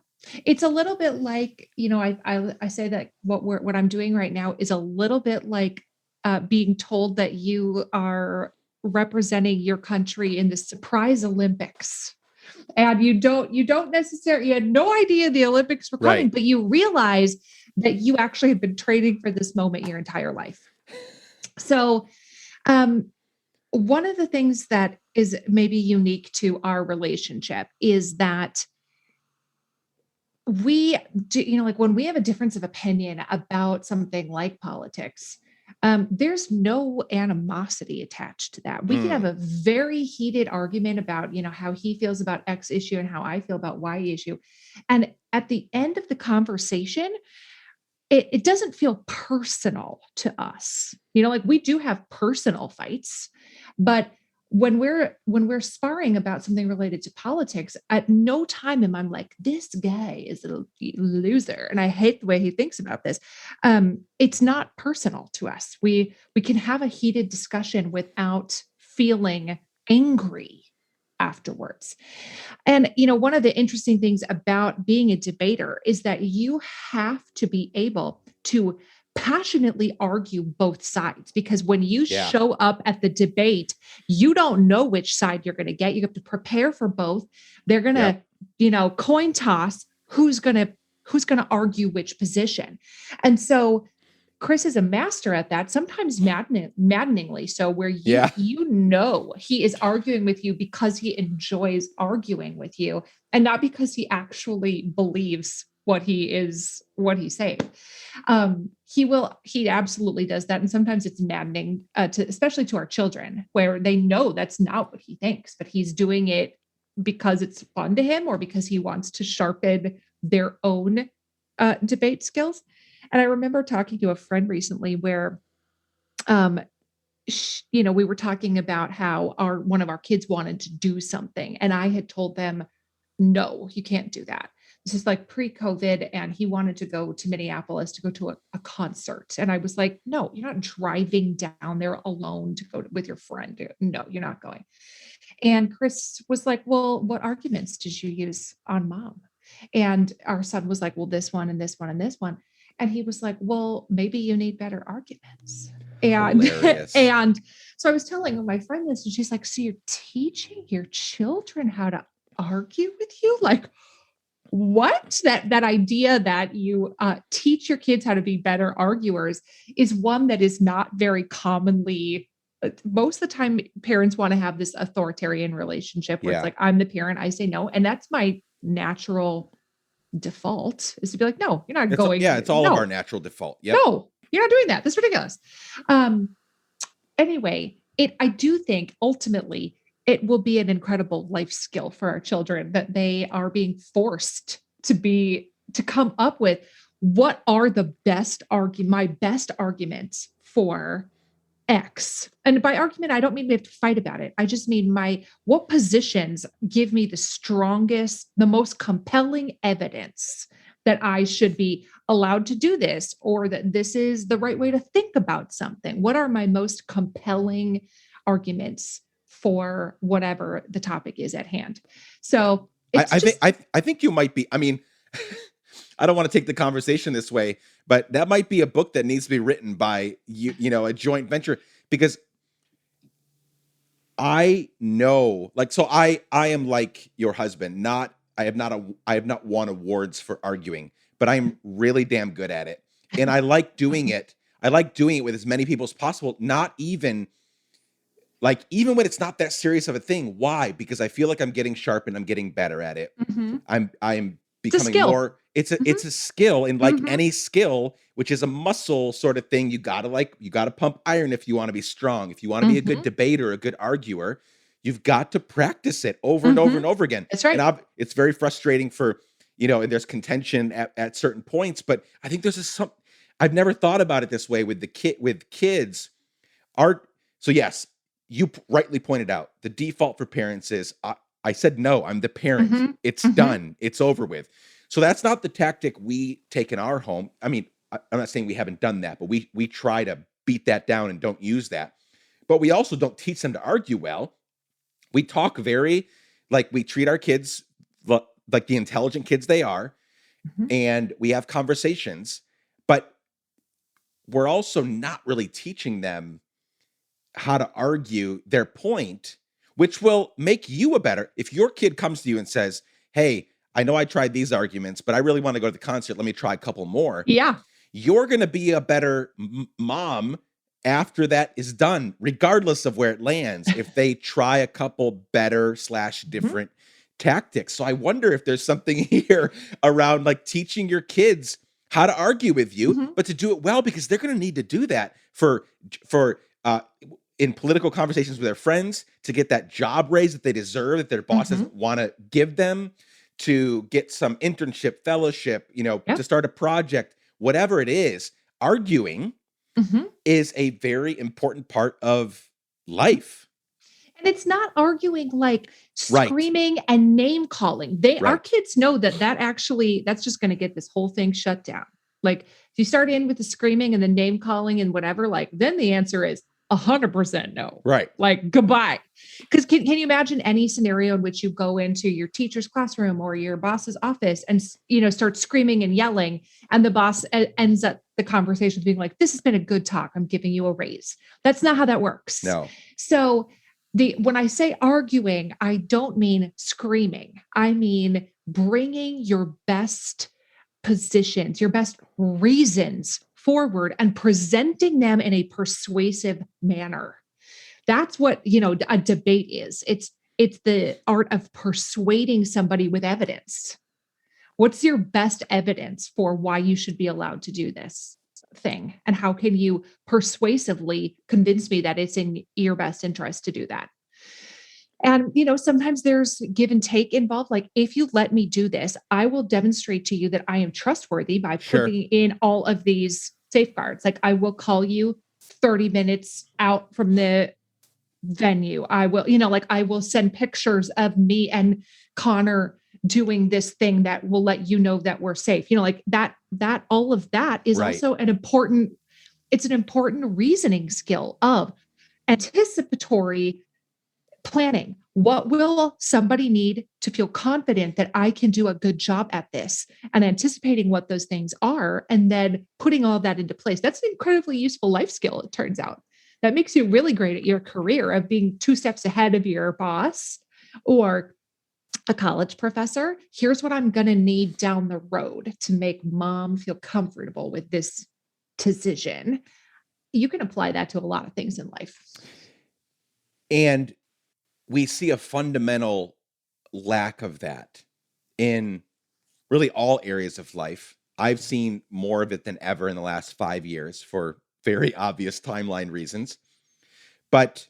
It's a little bit like, I say that what I'm doing right now is a little bit like, being told that you are representing your country in the surprise Olympics. And you don't necessarily you had no idea the Olympics were coming,
Right.
but you realize that you actually have been training for this moment your entire life. So, um, one of the things that is maybe unique to our relationship is that we do, like when we have a difference of opinion about something like politics, there's no animosity attached to that. We can have
Mm,
a very heated argument about, how he feels about X issue and how I feel about Y issue. And at the end of the conversation, it doesn't feel personal to us. Like we do have personal fights, but when we're sparring about something related to politics, at no time am I like, this guy is a loser and I hate the way he thinks about this. It's not personal to us. We can have a heated discussion without feeling angry afterwards. And, one of the interesting things about being a debater is that you have to be able to passionately argue both sides, because when you
yeah.
show up at the debate, you don't know which side you're going to get. You have to prepare for both. They're going to,
Yep.
coin toss who's going to argue which position. And so Chris is a master at that, sometimes maddeningly so, where
Yeah.
he is arguing with you because he enjoys arguing with you and not because he actually believes what he's saying. He absolutely does that. And sometimes it's maddening, especially to our children, where they know that's not what he thinks, but he's doing it because it's fun to him or because he wants to sharpen their own debate skills. And I remember talking to a friend recently where, um, we were talking about how one of our kids wanted to do something, and I had told them, "No, you can't do that." This is like pre-COVID, and he wanted to go to Minneapolis to go to a concert, and I was like, "No, you're not driving down there alone to go with your friend. No, you're not going." And Chris was like, "Well, what arguments did you use on mom?" And our son was like, "Well, this one and this one and this one." And he was like, "Well, maybe you need better arguments." And
Hilarious.
and so I was telling my friend this, and she's like, "So you're teaching your children how to argue with you? Like, what?" That idea that you teach your kids how to be better arguers is one that is not very commonly. Most of the time, parents want to have this authoritarian relationship where it's
Yeah.
like, I'm the parent, I say no, and that's my natural default, is to be like, "No, you're not going.
It's all of our
No,
natural default. Yep.
no, you're not doing that. That's ridiculous." Um, anyway, I do think ultimately it will be an incredible life skill for our children that they are being forced to come up with what are my best arguments for X. And by argument, I don't mean we have to fight about it. I just mean what positions give me the strongest, the most compelling evidence that I should be allowed to do this, or that this is the right way to think about something. What are my most compelling arguments for whatever the topic is at hand? So it's just,
I think you might be. I mean, I don't want to take the conversation this way, but that might be a book that needs to be written by a joint venture, because I know, like, so I am like your husband. I have not won awards for arguing, but I'm really damn good at it, and I like doing it. I like doing it with as many people as possible. Not even like even when it's not that serious of a thing. Why? Because I feel like I'm getting sharp and I'm getting better at it.
mhm.
I'm
It's a
becoming
skill.
more.
Mhm,
It's a skill, and like
mhm,
any skill, which is a muscle sort of thing, you gotta pump iron if you want to be strong. If you want to be a good
mhm,
debater, a good arguer, you've got to practice it over and over
mhm.
and over again.
That's right.
It's very frustrating for and there's contention at certain points. But I think there's some. I've never thought about it this way with kids. Art. So yes, you rightly pointed out the default for parents is I said no. I'm the parent.
Mhm,
It's
mhm.
done. It's over with. So that's not the tactic we take in our home. I mean, I'm not saying we haven't done that, but we try to beat that down and don't use that. But we also don't teach them to argue well. We talk very like we treat our kids like the intelligent kids they are,
Mhm.
and we have conversations, but we're also not really teaching them how to argue their point, which will make you a better. If your kid comes to you and says, "Hey, I know I tried these arguments, but I really want to go to the concert. Let me try a couple more."
Yeah.
You're going to be a better mom after that is done, regardless of where it lands, if they try a couple better slash
Mhm,
different tactics. So I wonder if there's something here around like teaching your kids how to argue with you,
mhm,
but to do it well, because they're going to need to do that for in political conversations with their friends, to get that job raise that they deserve, that their bosses
mhm.
want to give them, to get some internship, fellowship, to
Yep.
start a project, whatever it is. Arguing
Mhm.
is a very important part of life.
And it's not arguing like
Right.
screaming and name calling. Our
Right.
kids know that's just going to get this whole thing shut down. Like if you start in with the screaming and the name calling and whatever, like then the answer is 100% no.
Right.
Like goodbye. Because can you imagine any scenario in which you go into your teacher's classroom or your boss's office and start screaming and yelling, and the boss ends up the conversation being like, "This has been a good talk. I'm giving you a raise." That's not how that works.
No.
So when I say arguing, I don't mean screaming. I mean bringing your best positions, your best reasons forward and presenting them in a persuasive manner. That's what, a debate is. It's the art of persuading somebody with evidence. What's your best evidence for why you should be allowed to do this thing? And how can you persuasively convince me that it's in your best interest to do that? And, sometimes there's give and take involved. Like, if you let me do this, I will demonstrate to you that I am trustworthy by
Sure.
putting in all of these safeguards. Like, I will call you 30 minutes out from the venue. I will, like, I will send pictures of me and Connor doing this thing that will let you know that we're safe. Like that all of that is
Right.
also it's an important reasoning skill of anticipatory planning. What will somebody need to feel confident that I can do a good job at this, and anticipating what those things are and then putting all that into place? That's an incredibly useful life skill, it turns out. That makes you really great at your career of being 2 steps ahead of your boss or a college professor. Here's what I'm going to need down the road to make mom feel comfortable with this decision. You can apply that to a lot of things in life.
And we see a fundamental lack of that in really all areas of life. I've seen more of it than ever in the last 5 years for very obvious timeline reasons. But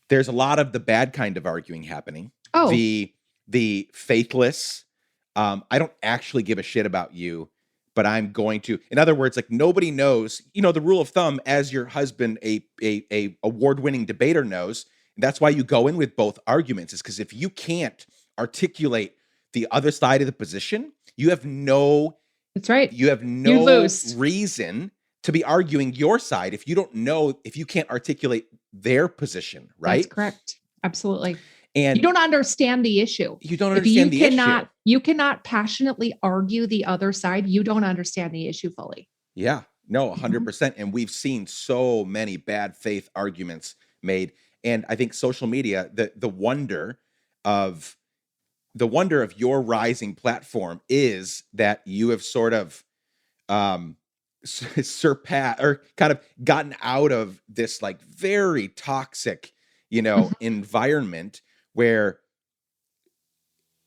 there's a lot of the bad kind of arguing happening.
Oh,
The faithless. I don't actually give a shit about you, but I'm going to. In other words, like, nobody knows. The rule of thumb, as your husband, a award-winning debater, knows. And that's why you go in with both arguments. Is because if you can't articulate the other side of the position, you have no
that's right.
you have
You
no
lose.
reason to be arguing your side if you can't articulate their position,
That's
right?
correct. Absolutely. You
And
don't understand the issue.
you don't
If
understand the issue.
you cannot passionately argue the other side, you don't understand the issue fully.
Yeah, no,
Mhm.
100%. And we've seen so many bad faith arguments made. And I think social media, of the wonder of your rising platform is that you have sort of um surpassed or kind of gotten out of this like very toxic,
Mhm.
environment where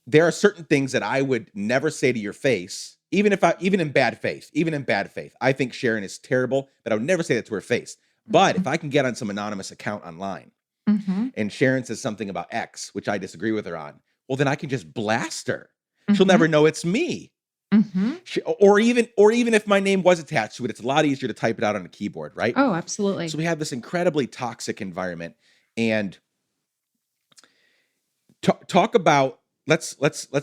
there are certain things that I would never say to your face, even in bad faith, I think Sharon is terrible, but I would never say that to her face. But if
Mhm.
I can get on some anonymous account online
Mhm.
and Sharon says something about X, which I disagree with her on, well, then I can just blast her. She'll
Mhm.
never know it's me.
Mhm.
Or even if my name was attached to it, it's a lot easier to type it out on a keyboard, right?
Oh,
So
absolutely.
we have this incredibly toxic environment. And talk about let's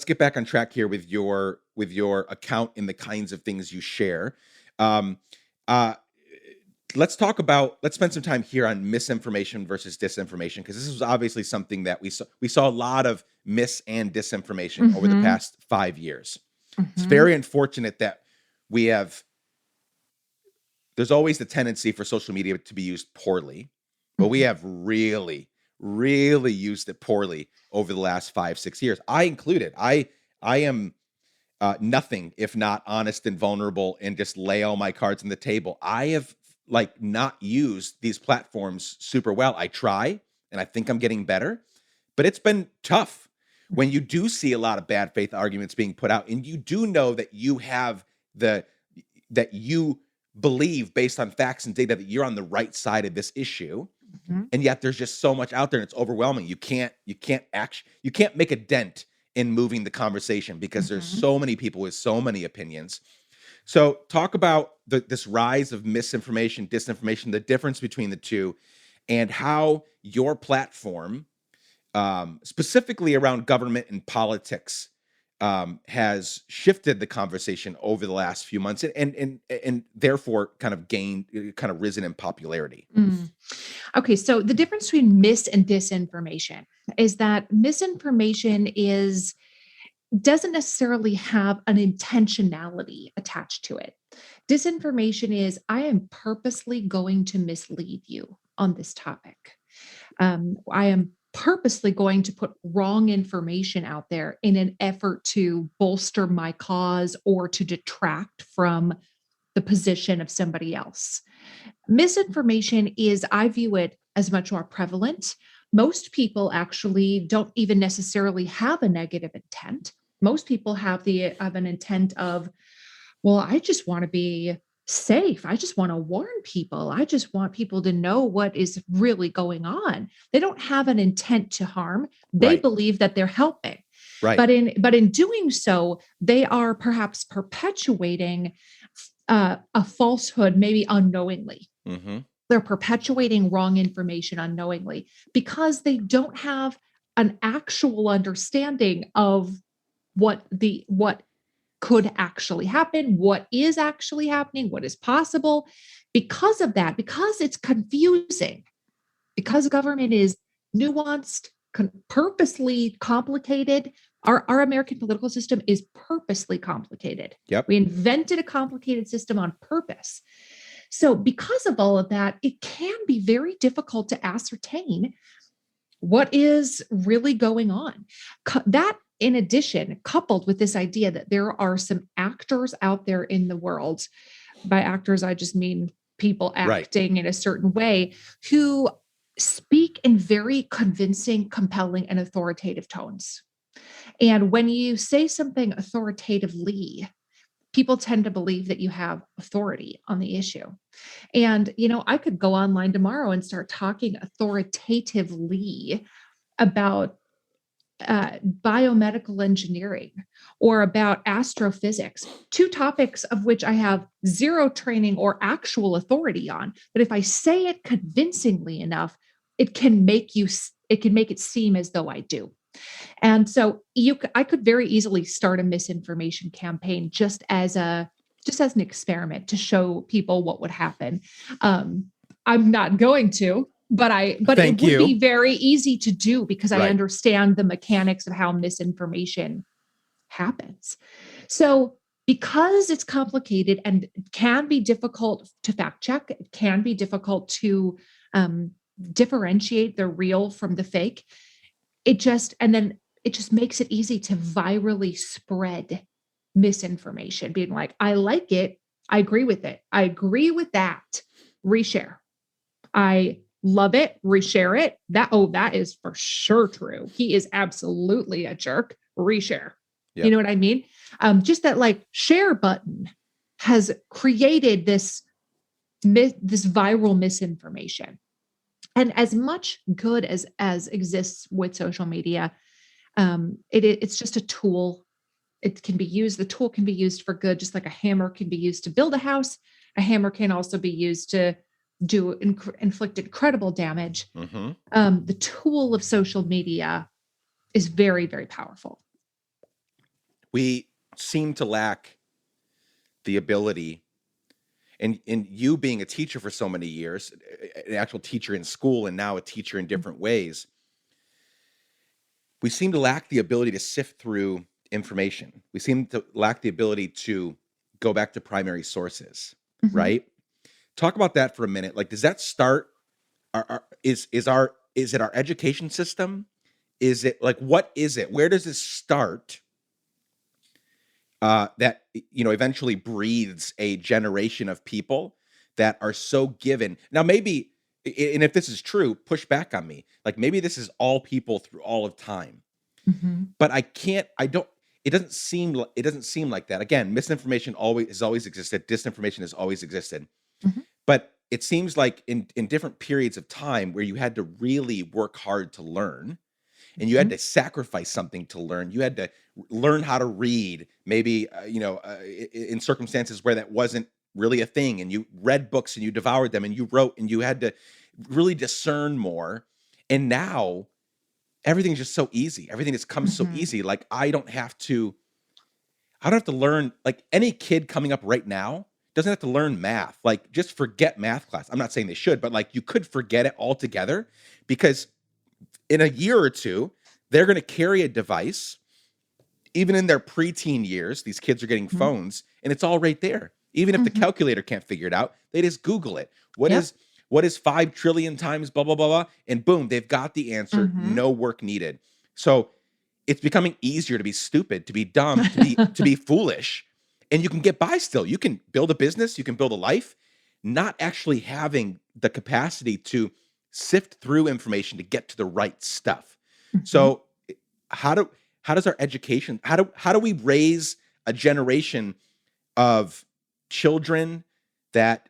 get back on track here with your account and the kinds of things you share. Um, uh, let's spend some time here on misinformation versus disinformation, because this is obviously something that we saw a lot of mis and disinformation over the
Mhm.
past 5 years. It's
Mhm.
very unfortunate that we have there's always the tendency for social media to be used poorly, but we
Mhm.
have really, really used it poorly over the last 5, 6 years. I included. I am nothing if not honest and vulnerable and just lay all my cards on the table. I have like not used these platforms super well. I try, and I think I'm getting better, but it's been tough when you do see a lot of bad faith arguments being put out, and you do know that the that you believe based on facts and data that you're on the right side of this issue,
Mhm.
and yet there's just so much out there and it's overwhelming. You can't make a dent in moving the conversation because there's
Mhm.
so many people with so many opinions. So talk about this rise of misinformation, disinformation, the difference between the two, and how your platform, specifically around government and politics, has shifted the conversation over the last few months, and therefore kind of risen in popularity.
Mm. Okay, so the difference between mis and disinformation is that misinformation is doesn't necessarily have an intentionality attached to it. Disinformation is I am purposely going to mislead you on this topic. I am purposely going to put wrong information out there in an effort to bolster my cause or to detract from the position of somebody else. Misinformation is, I view it as much more prevalent. Most people actually don't even necessarily have a negative intent. Most people have an intent of, well, I just want to be safe. I just want to warn people. I just want people to know what is really going on. They don't have an intent to harm. They
Right.
believe that they're helping.
Right.
But in doing so, they are perhaps perpetuating a falsehood, maybe unknowingly.
Mm-hmm.
They're perpetuating wrong information unknowingly because they don't have an actual understanding of what could actually happen, what is actually happening, what is possible. Because of that, because it's confusing, because government is nuanced, purposely complicated. Our American political system is purposely complicated.
Yep.
We invented a complicated system on purpose. So, because of all of that, it can be very difficult to ascertain what is really going on. That, in addition, coupled with this idea that there are some actors out there in the world, by actors, I just mean people acting in a certain way, who speak in very convincing, compelling, and authoritative tones. And when you say something authoritatively, people tend to believe that you have authority on the issue. And, I could go online tomorrow and start talking authoritatively about biomedical engineering or about astrophysics, two topics of which I have zero training or actual authority on. But if I say it convincingly enough, it can make it seem as though I do. And so I could very easily start a misinformation campaign just as an experiment to show people what would happen. I'm not going to, but it
Thank
would
you.
be very easy to do because I
Right.
understand the mechanics of how misinformation happens. So because it's complicated and it can be difficult to fact check, it can be difficult to differentiate the real from the fake. It just makes it easy to virally spread misinformation, being like, I like it. I agree with it. I agree with that. Reshare. I love it. Reshare it. That is for sure true. He is absolutely a jerk. Reshare.
Yep.
You know what I mean? Just that share button has created this viral misinformation. And as much good as exists with social media, it's just a tool. It can be used. The tool can be used for good, just like a hammer can be used to build a house. A hammer can also be used to inflict incredible damage.
Mm-hmm.
The tool of social media is very, very powerful.
We seem to lack the ability, and you being a teacher for so many years, an actual teacher in school and now a teacher in different ways, we seem to lack the ability to sift through information. We seem to lack the ability to go back to primary sources,
Mm-hmm.
right? Talk about that for a minute. Does that start? Is it our education system? Is it what is it? Where does this start? That eventually breathes a generation of people that are so given. Now, maybe, and if this is true, push back on me. Maybe this is all people through all of time.
Mm-hmm.
But it doesn't seem like that. Again, misinformation has always existed. Disinformation has always existed.
Mm-hmm.
But it seems like in different periods of time where you had to really work hard to learn, and you had to sacrifice something to learn. You had to learn how to read, maybe, in circumstances where that wasn't really a thing. And you read books and you devoured them and you wrote and you had to really discern more. And now everything's just so easy. Everything just comes so easy. I don't have to learn, any kid coming up right now doesn't have to learn math. Just forget math class. I'm not saying they should, but you could forget it altogether, because in a year or two, they're going to carry a device. Even in their preteen years, these kids are getting phones, and it's all right there. Even if the calculator can't figure it out, they just Google it. What is 5 trillion times blah, blah, blah, blah? And boom, they've got the answer. No work needed. So it's becoming easier to be stupid, to be dumb, to be foolish. And you can get by still. You can build a business, you can build a life, not actually having the capacity to sift through information to get to the right stuff.
Mhm.
So how do how does our education how do we raise a generation of children that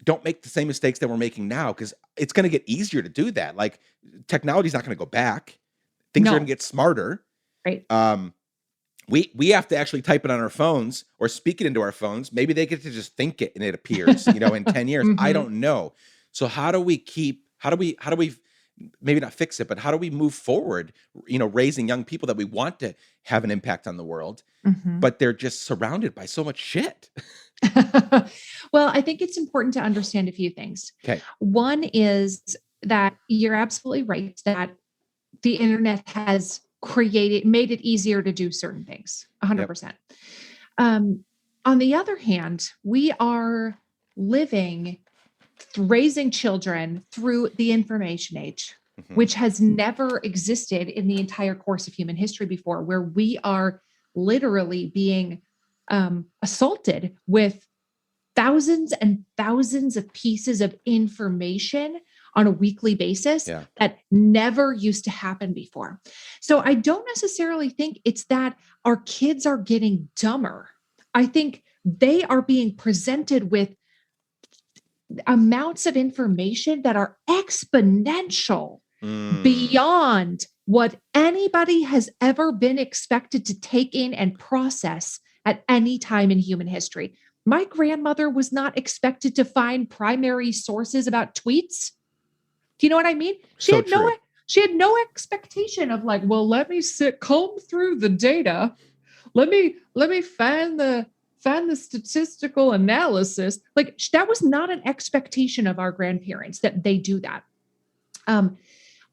don't make the same mistakes that we're making now? Because it's going to get easier to do that. Like technology is not going to go back. Things are going to
No,
get smarter.
right.
Um, we have to actually type it on our phones or speak it into our phones. Maybe they get to just think it and it appears, in 10 years. I
Mhm.
don't know. So how do we maybe not fix it, but how do we move forward, raising young people that we want to have an impact on the world,
Mhm.
but they're just surrounded by so much shit.
Well, I think it's important to understand a few things.
Okay.
One is that you're absolutely right that the internet has made it easier to do certain things,
Yep.
100%. Um, on the other hand, we are living, raising children through the information age,
Hmm.
which has never existed in the entire course of human history before, where we are literally being assaulted with thousands and thousands of pieces of information on a weekly basis
Yeah.
that never used to happen before. So I don't necessarily think it's that our kids are getting dumber. I think they are being presented with amounts of information that are exponential
Mm,
beyond what anybody has ever been expected to take in and process at any time in human history. My grandmother was not expected to find primary sources about tweets. Do you know what I mean?
so true.
She had no expectation of like, well, let me comb through the data. Let me find the statistical analysis. Like that was not an expectation of our grandparents that they do that. Um,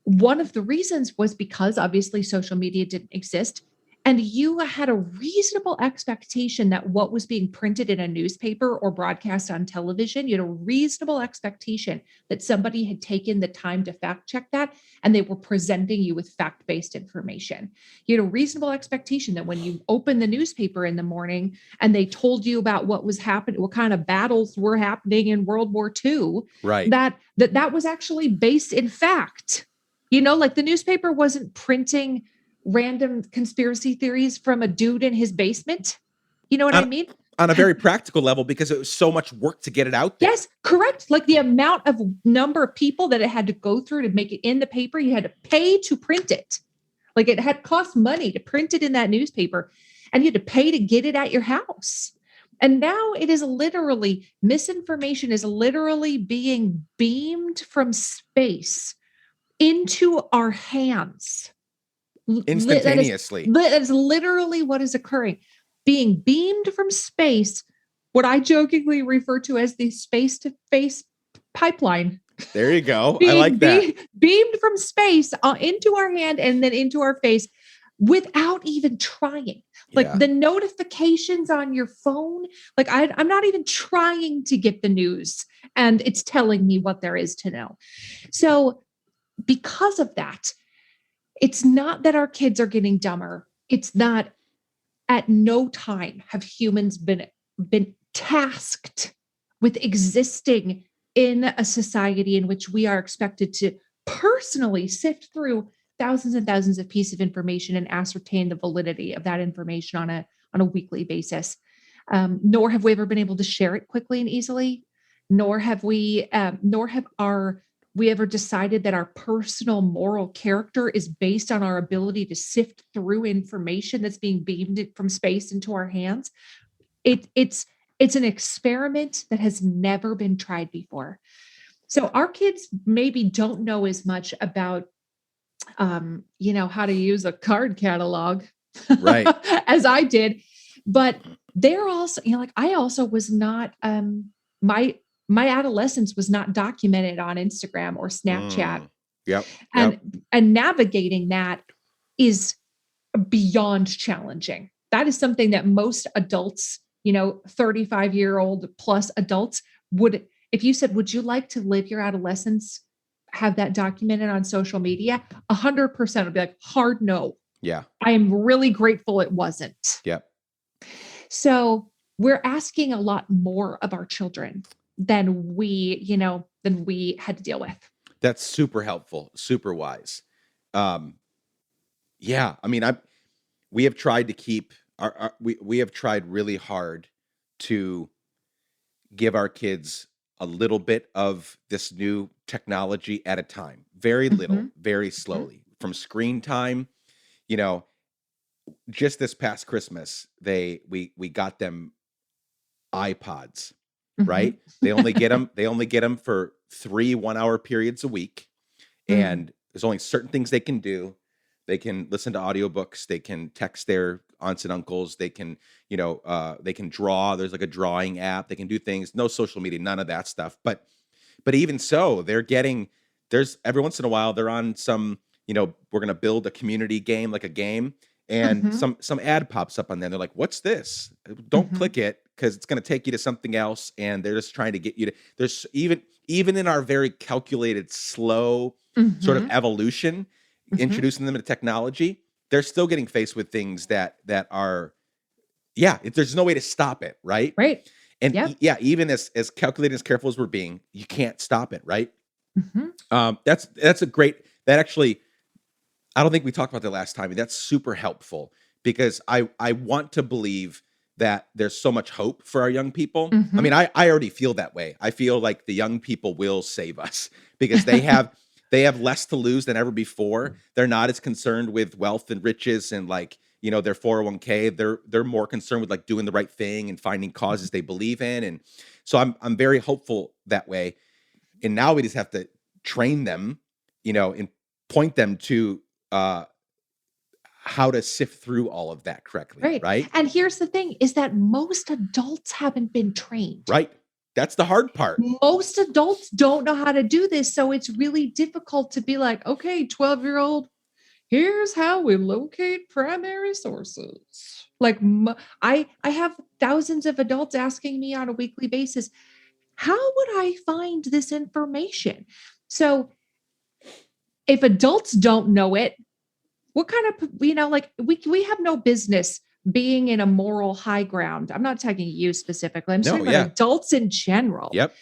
one of the reasons was because obviously social media didn't exist. And you had a reasonable expectation that what was being printed in a newspaper or broadcast on television, you had a reasonable expectation that somebody had taken the time to fact check that and they were presenting you with fact based information. You had a reasonable expectation that when you opened the newspaper in the morning and they told you about what was happening, what kind of battles were happening in World War II,
Right.
that was actually based in fact. Like the newspaper wasn't printing random conspiracy theories from a dude in his basement. You know what I
On,
mean?
on a very practical level, because it was so much work to get it out there.
Yes, correct. Like the amount of number of people that it had to go through to make it in the paper, you had to pay to print it. Like it had cost money to print it in that newspaper, and you had to pay to get it at your house. And now it is literally, misinformation is literally being beamed from space into our hands. That is
Instantaneously.
that is literally what is occurring. Being beamed from space, what I jokingly refer to as the space to face pipeline,
There you go. I
being
like that.
beamed from space into our hand and then into our face without even trying. Like
Yeah.
the notifications on your phone, like I'm not even trying to get the news and it's telling me what there is to know. So, because of that, it's not that our kids are getting dumber. It's not, at no time have humans been tasked with existing in a society in which we are expected to personally sift through thousands and thousands of pieces of information and ascertain the validity of that information on a weekly basis. Nor have we ever been able to share it quickly and easily. Nor have we ever decided that our personal moral character is based on our ability to sift through information that's being beamed from space into our hands. It's an experiment that has never been tried before. So our kids maybe don't know as much about how to use a card catalog
Right.
as I did, but they're also, like I also was not my my adolescence was not documented on Instagram or Snapchat,
Mm. Yep. Yep.
and navigating that is beyond challenging. That is something that most adults, 35-year-old plus adults would, if you said, would you like to live your adolescence, have that documented on social media? 100% would be like, hard no.
Yeah.
I am really grateful it wasn't.
Yep.
So we're asking a lot more of our children than we had to deal with.
That's super helpful, super wise. Um, yeah, I mean, we have tried to keep we have tried really hard to give our kids a little bit of this new technology at a time, very little,
Mhm,
very
mhm,
slowly, from screen time. You know, just this past Christmas, we got them iPods, right?
mhm.
They only get them for 3 1-hour periods a week,
Mm,
and there's only certain things they can do. They can listen to audiobooks, they can text their aunts and uncles, they can draw. There's like a drawing app. They can do things, no social media, none of that stuff. But even so, there's every once in a while they're on some, we're gonna build a community game, like a game, and
mhm,
some ad pops up on there. They're like, "What's this? Don't
mhm,
click it because it's gonna take you to something else." And they're just trying to get you to. There's even in our very calculated, slow sort of
mhm,
evolution,
mhm.
introducing them to technology, they're still getting faced with things that are, yeah. There's no way to stop it, right?
Right.
And
Yep.
yeah, even as calculated, as careful as we're being, you can't stop it, right?
Mhm.
That's a great. That actually, I don't think we talked about that last time. And that's super helpful because I want to believe that there's so much hope for our young people. I mean,
Mhm.
I already feel that way. I feel like the young people will save us because they have less to lose than ever before. They're not as concerned with wealth and riches and like, their 401k. They're more concerned with like doing the right thing and finding causes they believe in. And so I'm very hopeful that way. And now we just have to train them, and point them to uh, how to sift through all of that correctly,
Right.
right?
And here's the thing is that most adults haven't been trained.
Right. That's the hard part.
Most adults don't know how to do this. So it's really difficult to be like, okay, 12-year-old, here's how we locate primary sources. Like I have thousands of adults asking me on a weekly basis, how would I find this information? So if adults don't know it, what kind of, like we have no business being in a moral high ground. I'm not tagging you specifically. I'm just
No,
talking about
yeah.
adults in general.
Yep.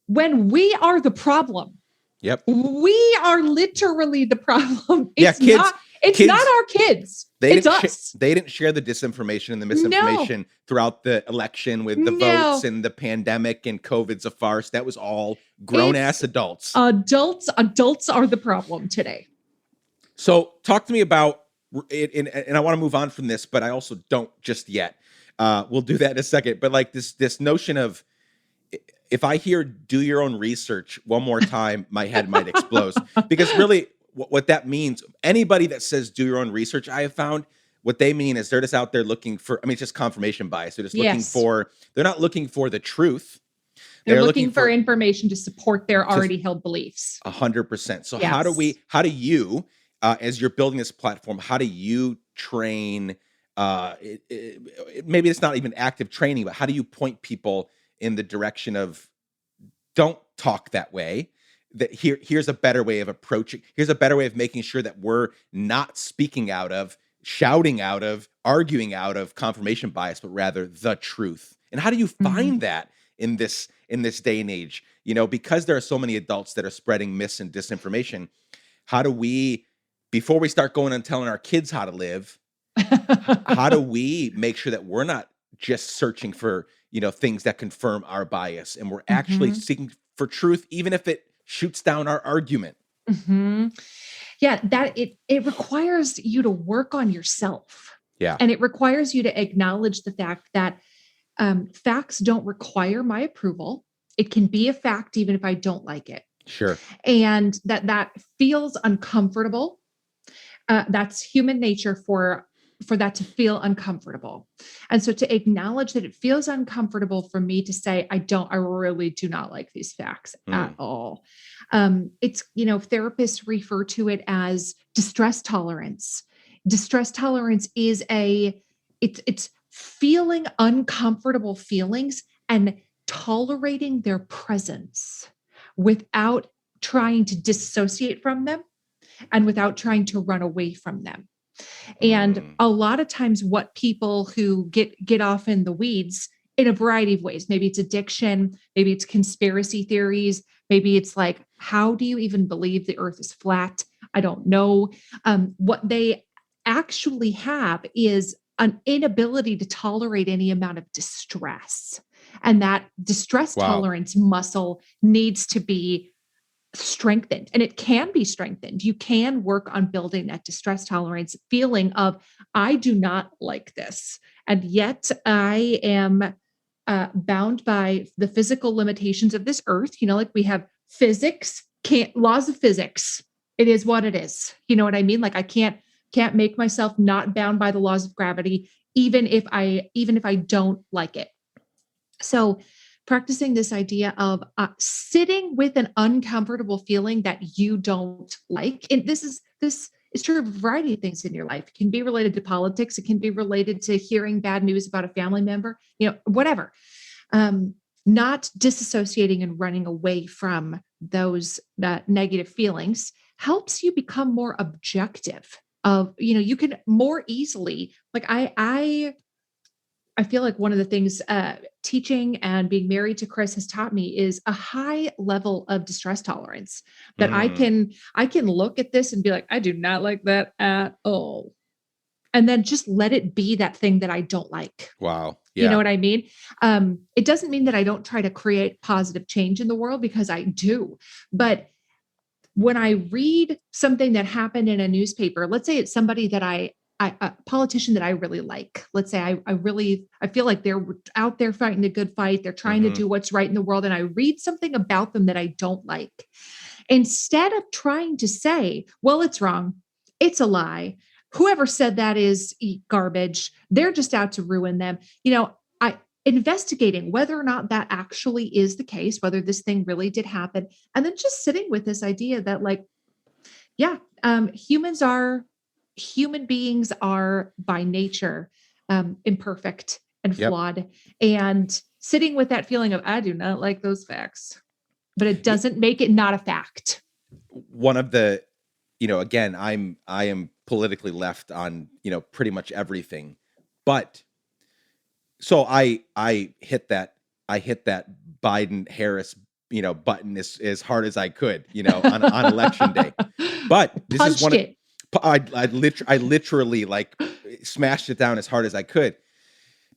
When we are the problem,
Yep.
we are literally the problem.
Yeah,
It's not
kids
our kids. It's us.
they didn't share the disinformation and the
No,
misinformation throughout the election with the votes
no.
and the pandemic and COVID's a farce. That was all grown
It's
ass adults.
adults. Adults are the problem today.
So talk to me about it, and I want to move on from this, but I also don't just yet. We'll do that in a second. But like this notion of, if I hear "do your own research" one more time, my head might explode. Because really, what that means, anybody that says "do your own research," I have found what they mean is they're just out there looking for. I mean, it's just confirmation bias. They're just looking
Yes.
for. They're not looking for the truth.
They're
They're looking
looking for
for
information to support their
to
already held beliefs.
100%. So
Yes.
how do you, as you're building this platform, how do you train? Maybe it's not even active training, but how do you point people in the direction of, don't talk that way? That here's a better way of approaching. Here's a better way of making sure that we're not speaking out of, shouting out of, arguing out of confirmation bias, but rather the truth. And how do you
Mhm.
find that in this day and age? Because there are so many adults that are spreading mis and disinformation. How do we, before we start going and telling our kids how to live, how do we make sure that we're not just searching for, things that confirm our bias, and we're actually
Mhm.
seeking for truth, even if it shoots down our argument?
Mhm. Yeah, that it requires you to work on yourself.
Yeah,
And it requires you to acknowledge the fact that facts don't require my approval. It can be a fact even if I don't like it.
sure.
And that feels uncomfortable. That's human nature for that to feel uncomfortable. And so to acknowledge that it feels uncomfortable for me to say, I really do not like these facts at
Mm,
all. It's, therapists refer to it as distress tolerance. Distress tolerance is it's feeling uncomfortable feelings and tolerating their presence without trying to dissociate from them and without trying to run away from them. And
Mm.
a lot of times what people who get off in the weeds in a variety of ways, maybe it's addiction, maybe it's conspiracy theories, maybe it's like, how do you even believe the earth is flat? I don't know. What they actually have is an inability to tolerate any amount of distress. And that distress
Wow.
tolerance muscle needs to be strengthened, and it can be strengthened. You can work on building that distress tolerance feeling of, I do not like this. And yet I am bound by the physical limitations of this earth. Like we have physics, can't laws of physics. It is what it is. You know what I mean? Like I can't make myself not bound by the laws of gravity, even if I don't like it. So, practicing this idea of sitting with an uncomfortable feeling that you don't like, and this is true of a variety of things in your life. It can be related to politics. It can be related to hearing bad news about a family member. Whatever. Um, Not disassociating and running away from those negative feelings helps you become more objective. You can more easily like I feel like one of the things teaching and being married to Chris has taught me is a high level of distress tolerance that I
Mm.
can I can look at this and be like, I do not like that at all. And then just let it be that thing that I don't like.
Wow.
You know
Yeah.
what I mean? It doesn't mean that I don't try to create positive change in the world because I do. But when I read something that happened in a newspaper, let's say it's somebody that a politician that I really like. Let's say I feel like they're out there fighting a good fight. They're trying to
Hmm.
do what's right in the world. And I read something about them that I don't like. Instead of trying to say, well, it's wrong, it's a lie, whoever said that is garbage, they're just out to ruin them. I investigating whether or not that actually is the case, whether this thing really did happen, and then just sitting with this idea that, like, yeah, human beings are by nature imperfect and
Yep.
flawed, and sitting with that feeling of, I do not like those facts, but it
Y-
doesn't make it not a fact.
One of the, again, I am politically left on, pretty much everything. But so I hit that Biden Harris, button as hard as I could, on election day. But this is
Punched
one of
it.
I literally like smashed it down as hard as I could.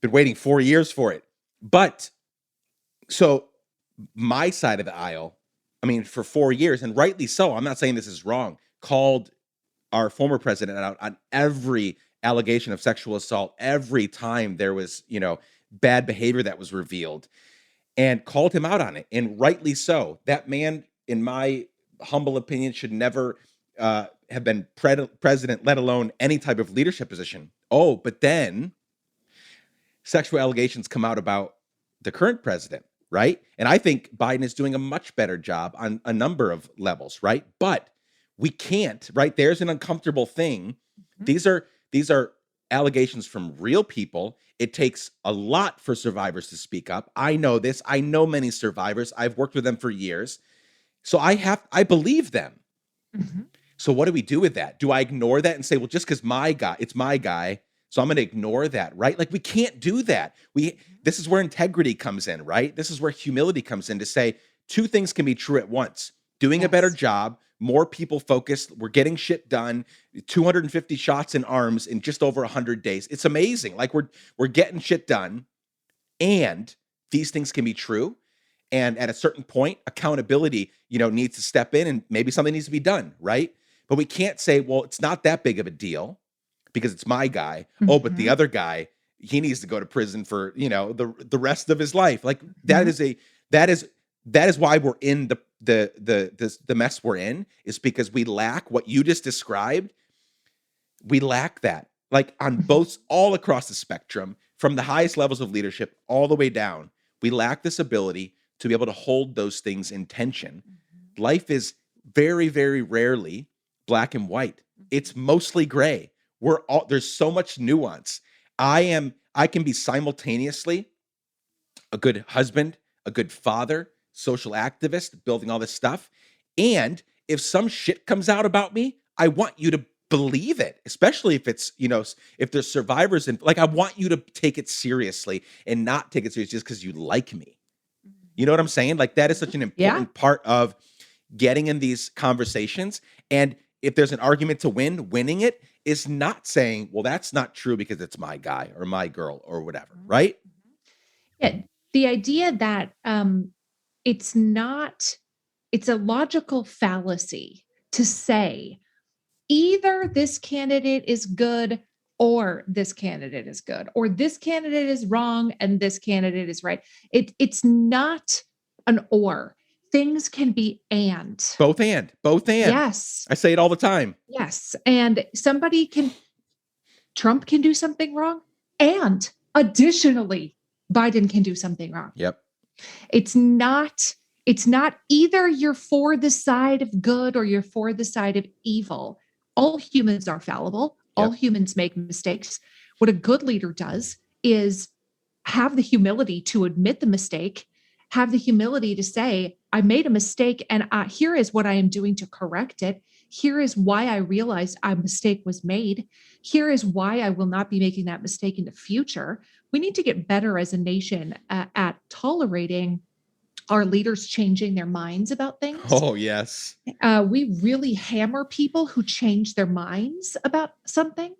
Been waiting 4 years for it. But so my side of the aisle, I mean, for 4 years, and rightly so, I'm not saying this is wrong, called our former president out on every allegation of sexual assault, every time there was, bad behavior that was revealed, and called him out on it, and rightly so. That man, in my humble opinion, should never have been president, let alone any type of leadership position. Oh, but then sexual allegations come out about the current president, right? And I think Biden is doing a much better job on a number of levels, right? But we can't, right? There's an uncomfortable thing.
Mhm.
These are allegations from real people. It takes a lot for survivors to speak up. I know this. I know many survivors. I've worked with them for years. So I believe them.
Mhm.
So what do we do with that? Do I ignore that and say, well, just because it's my guy, so I'm going to ignore that, right? Like we can't do that. This is where integrity comes in, right? This is where humility comes in to say two things can be true at once. Doing a better
Yes.
job, more people focused, we're getting shit done, 250 shots in arms in just over 100 days. It's amazing. Like we're getting shit done, and these things can be true. And at a certain point, accountability, needs to step in and maybe something needs to be done, right? But we can't say, well, it's not that big of a deal because it's my guy. Oh, but the
Mhm.
other guy, he needs to go to prison for, the rest of his life. Like that
Mhm.
is that is why we're in the mess we're in, is because we lack what you just described. We lack that. Like on
Mhm.
both all across the spectrum, from the highest levels of leadership all the way down. We lack this ability to be able to hold those things in tension.
Mhm.
Life is very, very rarely black and white.
Mhm.
It's mostly gray. There's so much nuance. I can be simultaneously a good husband, a good father, social activist, building all this stuff. And if some shit comes out about me, I want you believe it, especially if it's, if there's survivors, and like, I want you to take it seriously and not take it seriously just because you like me. You know what I'm saying? Like, that is such an
Yeah.
important part of getting in these conversations. And if there's an argument to win, winning it is not saying, well, that's not true because it's my guy or my girl or whatever, right?
Yeah. The idea that it's not, it's a logical fallacy to say either this candidate is good or this candidate is good, or this candidate is wrong and this candidate is right. It's not an or. Things can be and.
Both and, both and.
Yes.
I say it all the time.
Yes. And Trump can do something wrong. And additionally, Biden can do something wrong.
Yep.
It's not either you're for the side of good or you're for the side of evil. All humans are fallible. All
Yep.
humans make mistakes. What a good leader does is have the humility to admit the mistake, have the humility to say, I made a mistake and here is what I am doing to correct it. Here is why I realized a mistake was made. Here is why I will not be making that mistake in the future. We need to get better as a nation at tolerating our leaders changing their minds about things.
Oh, yes.
We really hammer people who change their minds about something.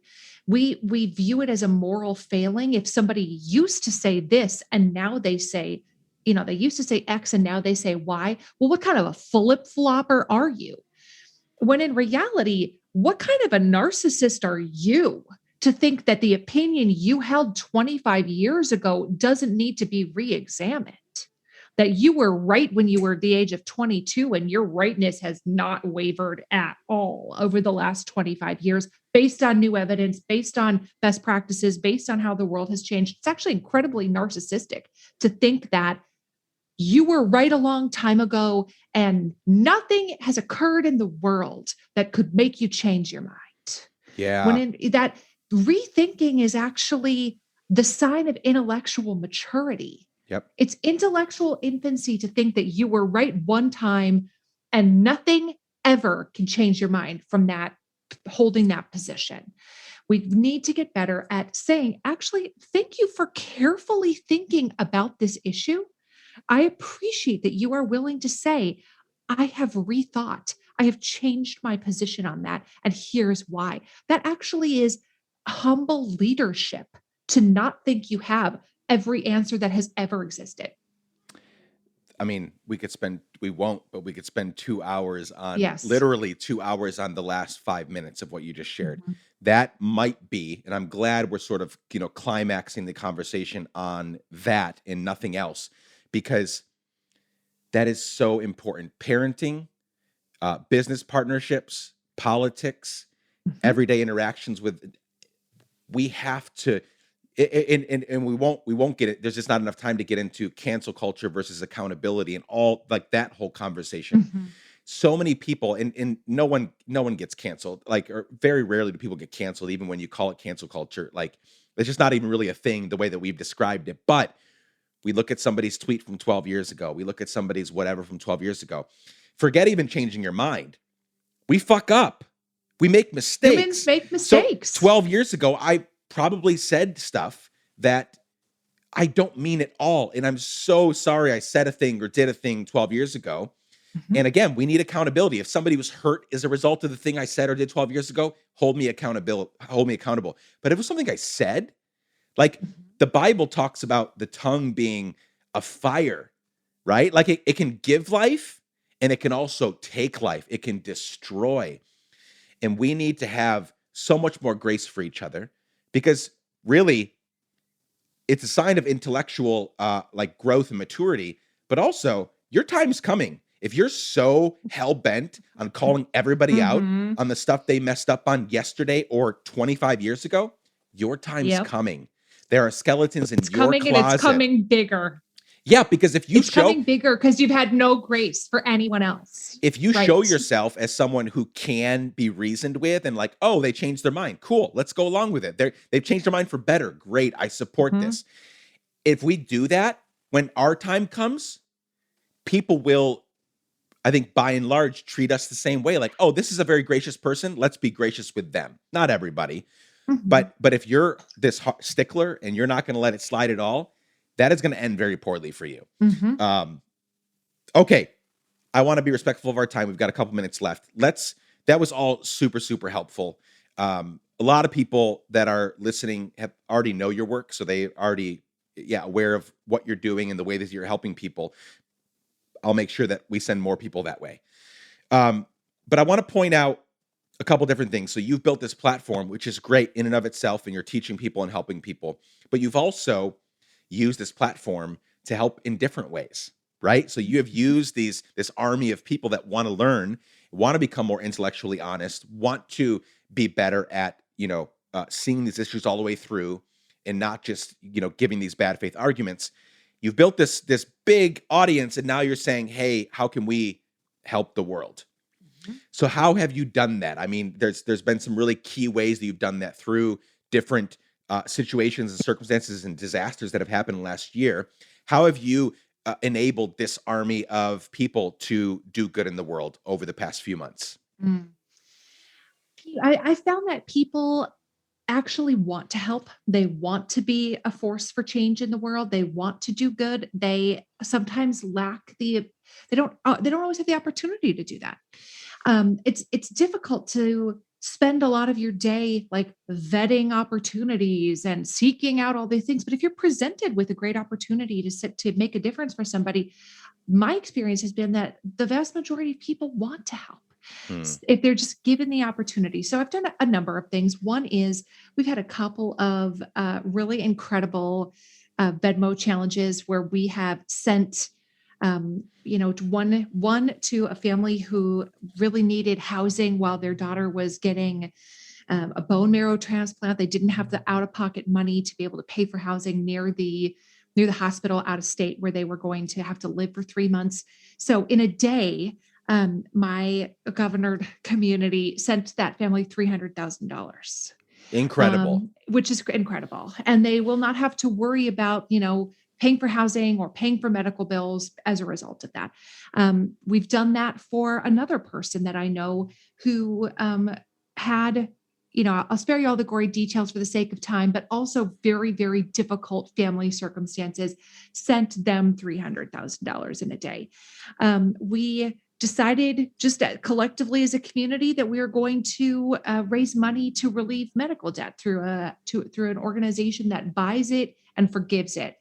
We view it as a moral failing. If somebody used to say this and now they say, they used to say X and now they say Y. Well, what kind of a flip-flopper are you? When in reality, what kind of a narcissist are you to think that the opinion you held 25 years ago doesn't need to be re-examined? That you were right when you were the age of 22 and your rightness has not wavered at all over the last 25 years based on new evidence, based on best practices, based on how the world has changed. It's actually incredibly narcissistic to think that you were right a long time ago and nothing has occurred in the world that could make you change your mind.
Yeah.
That rethinking is actually the sign of intellectual maturity.
Yep.
It's intellectual infancy to think that you were right one time and nothing ever can change your mind from that, holding that position. We need to get better at saying, actually, thank you for carefully thinking about this issue. I appreciate that you are willing to say, I have rethought, I have changed my position on that, and here's why. That actually is humble leadership to not think you have every answer that has ever existed.
I mean, we won't, but we could spend 2 hours on,
Yes.
literally 2 hours on the last 5 minutes of what you just shared.
Mhm.
That might be, and I'm glad we're sort of, climaxing the conversation on that and nothing else, because that is so important. Parenting, business partnerships, politics,
Mhm.
everyday interactions with, we have to, and we won't get it. There's just not enough time to get into cancel culture versus accountability and all, like, that whole conversation.
Mhm.
So many people, and no one gets canceled, like, or very rarely do people get canceled, even when you call it cancel culture. Like, it's just not even really a thing the way that we've described it. But we look at somebody's tweet from 12 years ago. We look at somebody's whatever from 12 years ago. Forget even changing your mind. We fuck up. We make mistakes.
Humans make
So
mistakes.
12 years ago, I probably said stuff that I don't mean at all. And I'm so sorry I said a thing or did a thing 12 years ago.
Mhm.
And again, we need accountability. If somebody was hurt as a result of the thing I said or did 12 years ago, hold me accountable. But if it was something I said, like,
Mhm.
the Bible talks about the tongue being a fire, right? Like, it can give life and it can also take life. It can destroy. And we need to have so much more grace for each other, because really it's a sign of intellectual like growth and maturity, but also your time's coming. If you're so hell bent on calling everybody out
Mhm.
on the stuff they messed up on yesterday or 25 years ago, your time's
Yep.
coming. There are skeletons in
It's
your
coming and it's
closet.
coming bigger.
Yeah, because if you
It's coming bigger because you've had no grace for anyone else.
show
Right.
yourself as someone who can be reasoned with, and like, oh, they changed their mind. Cool. Let's go along with it. They've changed their mind for better. Great. I support
Mhm.
this. If we do that, when our time comes, people will I think by and large treat us the same way. Like, oh, this is a very gracious person. Let's be gracious with them. Not everybody,
Mhm.
but if you're this stickler and you're not going to let it slide at all, that is going to end very poorly for you.
Mhm.
Um, okay, I want to be respectful of our time. We've got a couple minutes left. That was all super, super helpful. A lot of people that are listening have already know your work. So they already, yeah, aware of what you're doing and the way that you're helping people. I'll make sure that we send more people that way. Um, but I want to point out a couple different things. So you've built this platform, which is great in and of itself, and you're teaching people and helping people. But you've also used this platform to help in different ways, right? So you have used this army of people that want to learn, want to become more intellectually honest, want to be better at seeing these issues all the way through, and not just giving these bad faith arguments. You've built this big audience, and now you're saying, hey, how can we help the world?
Mhm.
So how have you done that? I mean, there's been some really key ways that you've done that through different situations and circumstances and disasters that have happened last year. How have you enabled this army of people to do good in the world over the past few months?
Mm. I found that people actually want to help. They want to be a force for change in the world. They want to do good. They sometimes lack they don't always have the opportunity to do that. It's difficult to spend a lot of your day like vetting opportunities and seeking out all these things. But if you're presented with a great opportunity to make a difference for somebody, my experience has been that the vast majority of people want to help
Hmm.
if they're just given the opportunity. So I've done a number of things. One is we've had a couple of really incredible Venmo challenges where we have sent to one to a family who really needed housing while their daughter was getting a bone marrow transplant. They didn't have the out of pocket money to be able to pay for housing near the hospital out of state where they were going to have to live for 3 months. So in a day, my governored community sent that family $300,000,
Incredible.
which is incredible. And they will not have to worry about, paying for housing or paying for medical bills as a result of that. We've done that for another person that I know who had, I'll spare you all the gory details for the sake of time, but also very, very difficult family circumstances, sent them $300,000 in a day. We decided just collectively as a community that we are going to raise money to relieve medical debt through an organization that buys it and forgives it,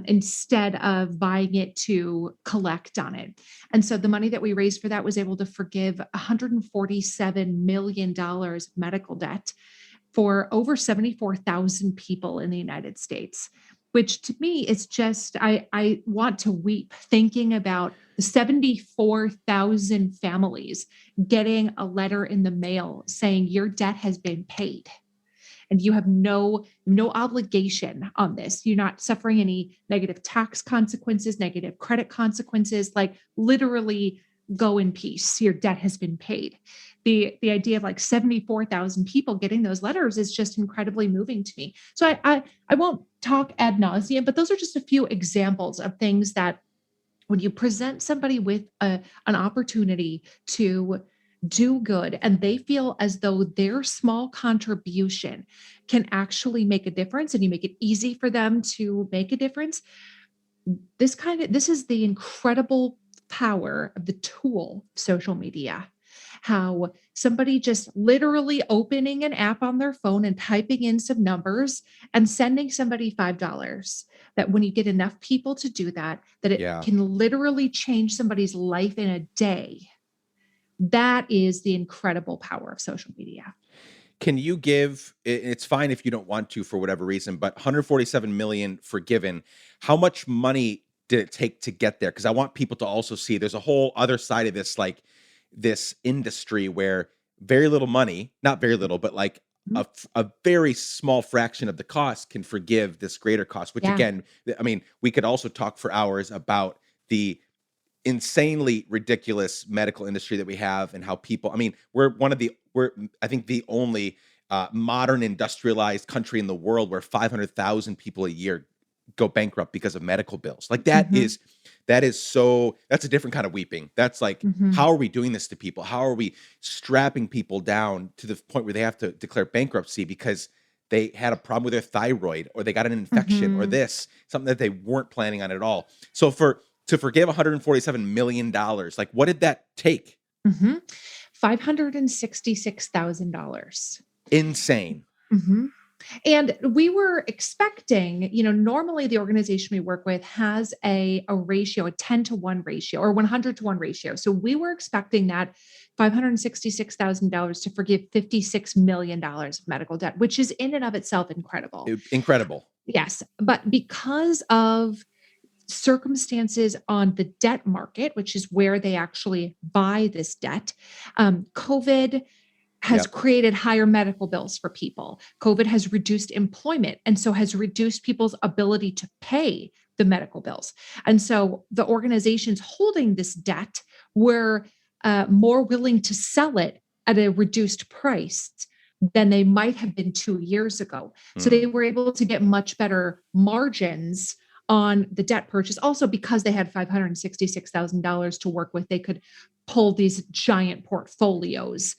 instead of buying it to collect on it. And so the money that we raised for that was able to forgive $147 million medical debt for over 74,000 people in the United States, which to me is just, I want to weep thinking about the 74,000 families getting a letter in the mail saying your debt has been paid and you have no obligation on this. You're not suffering any negative tax consequences, negative credit consequences, like literally go in peace. Your debt has been paid. The idea of like 74,000 people getting those letters is just incredibly moving to me. So I won't talk ad nauseum, but those are just a few examples of things that when you present somebody with an opportunity to do good and they feel as though their small contribution can actually make a difference and you make it easy for them to make a difference, this is the incredible power of the tool social media. How somebody just literally opening an app on their phone and typing in some numbers and sending somebody $5, that when you get enough people to do that, that it
Yeah.
can literally change somebody's life in a day. That is the incredible power of social media.
Can you give it's fine if you don't want to for whatever reason, but 147 million forgiven, how much money did it take to get there? Because I want people to also see there's a whole other side of this, like this industry where very little money, not very little, but like
Mhm.
a very small fraction of the cost can forgive this greater cost, which
Yeah.
again, I mean, we could also talk for hours about the insanely ridiculous medical industry that we have and how people, I mean, we're I think the only modern industrialized country in the world where 500,000 people a year go bankrupt because of medical bills. Like that
Mhm.
that's a different kind of weeping. That's like,
Mhm.
how are we doing this to people? How are we strapping people down to the point where they have to declare bankruptcy because they had a problem with their thyroid, or they got an infection, or
Mhm.
this, something that they weren't planning on at all. So to forgive $147 million, like what did that take?
Mhm. $566,000.
Insane.
Mhm. And we were expecting, normally the organization we work with has a ratio, a 10-to-1 ratio or 100-to-1 ratio. So we were expecting that $566,000 to forgive $56 million of medical debt, which is in and of itself incredible.
Incredible.
Yes. But because of circumstances on the debt market, which is where they actually buy this debt, COVID has
Yep.
created higher medical bills for people. COVID has reduced employment and so has reduced people's ability to pay the medical bills. And so the organizations holding this debt were more willing to sell it at a reduced price than they might have been 2 years ago. So
Hmm.
they were able to get much better margins on the debt purchase. Also, because they had $566,000 to work with, they could pull these giant portfolios.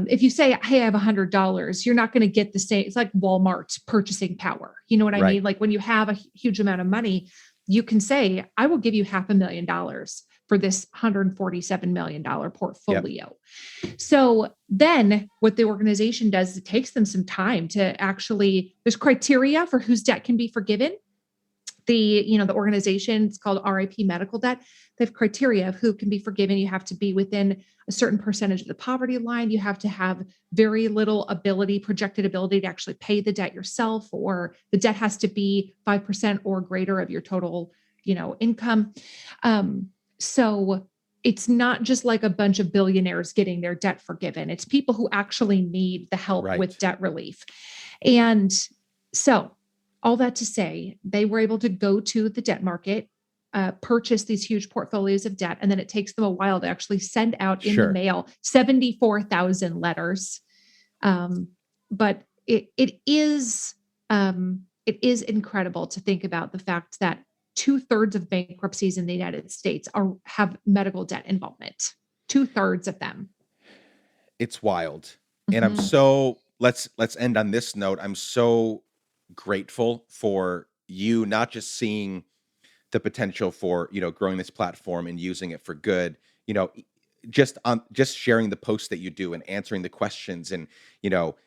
If you say, "Hey, I have $100," you're not going to get the same. It's like Walmart's purchasing power. You know what I
Right.
mean? Like when you have a huge amount of money, you can say, "I will give you $500,000 for this $147 million
Yep.
portfolio." So then what the organization does is it takes them some time to actually, there's criteria for whose debt can be forgiven. The organization, it's called RIP Medical Debt. They have criteria of who can be forgiven. You have to be within a certain percentage of the poverty line. You have to have very little projected ability to actually pay the debt yourself, or the debt has to be 5% or greater of your total, income. So it's not just like a bunch of billionaires getting their debt forgiven. It's people who actually need the help with
Right.
debt relief. And so all that to say, they were able to go to the debt market, purchase these huge portfolios of debt, and then it takes them a while to actually send out in the
Sure.
mail 74,000 letters. But it is incredible to think about the fact that 2/3 of bankruptcies in the United States have medical debt involvement. 2/3 of them.
It's wild. And I'm
Mhm.
so let's end on this note. I'm so grateful for you not just seeing the potential for, growing this platform and using it for good, you know, e- just sharing the posts that you do and answering the questions and,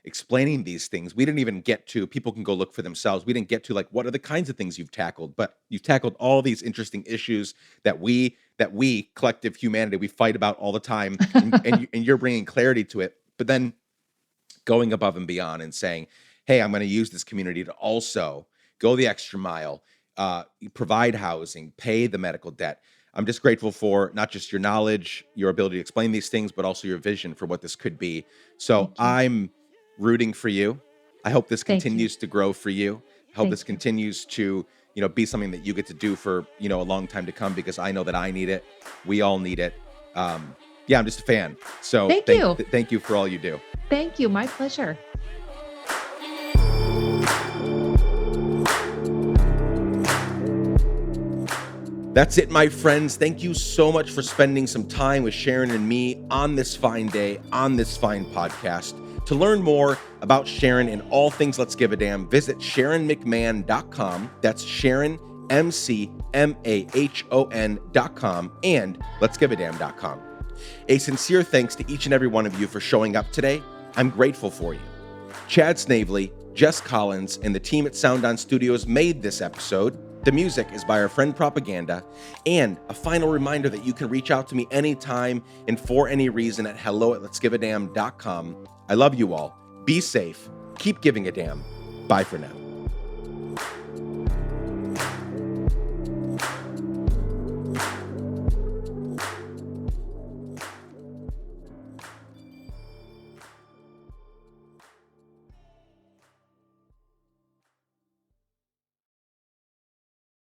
explaining these things. We didn't even get to, people can go look for themselves. We didn't get to, like, what are the kinds of things you've tackled, but you've tackled all these interesting issues that we collective humanity, we fight about all the time, and you're bringing clarity to it. But then going above and beyond and saying, hey, I'm going to use this community to also go the extra mile, provide housing, pay the medical debt. I'm just grateful for not just your knowledge, your ability to explain these things, but also your vision for what this could be. So
Thank you.
I'm rooting for you. I hope this
Thank you.
continues to grow for you. I hope this
Thank you.
continues to, be something that you get to do for, a long time to come, because I know that I need it. We all need it. Yeah, I'm just a fan. So
Thank you.
thank you for all you do.
Thank you. My pleasure.
That's it, my friends. Thank you so much for spending some time with Sharon and me on this fine day, on this fine podcast. To learn more about Sharon and all things Let's Give a Damn, visit SharonMcMahon.com. That's Sharon, McMahon.com, and Let'sGiveADamn.com. A sincere thanks to each and every one of you for showing up today. I'm grateful for you. Chad Snavely, Jess Collins, and the team at Sound On Studios made this episode. The music is by our friend Propaganda. And a final reminder that you can reach out to me anytime and for any reason at hello@letsgiveadamn.com. I love you all. Be safe. Keep giving a damn. Bye for now.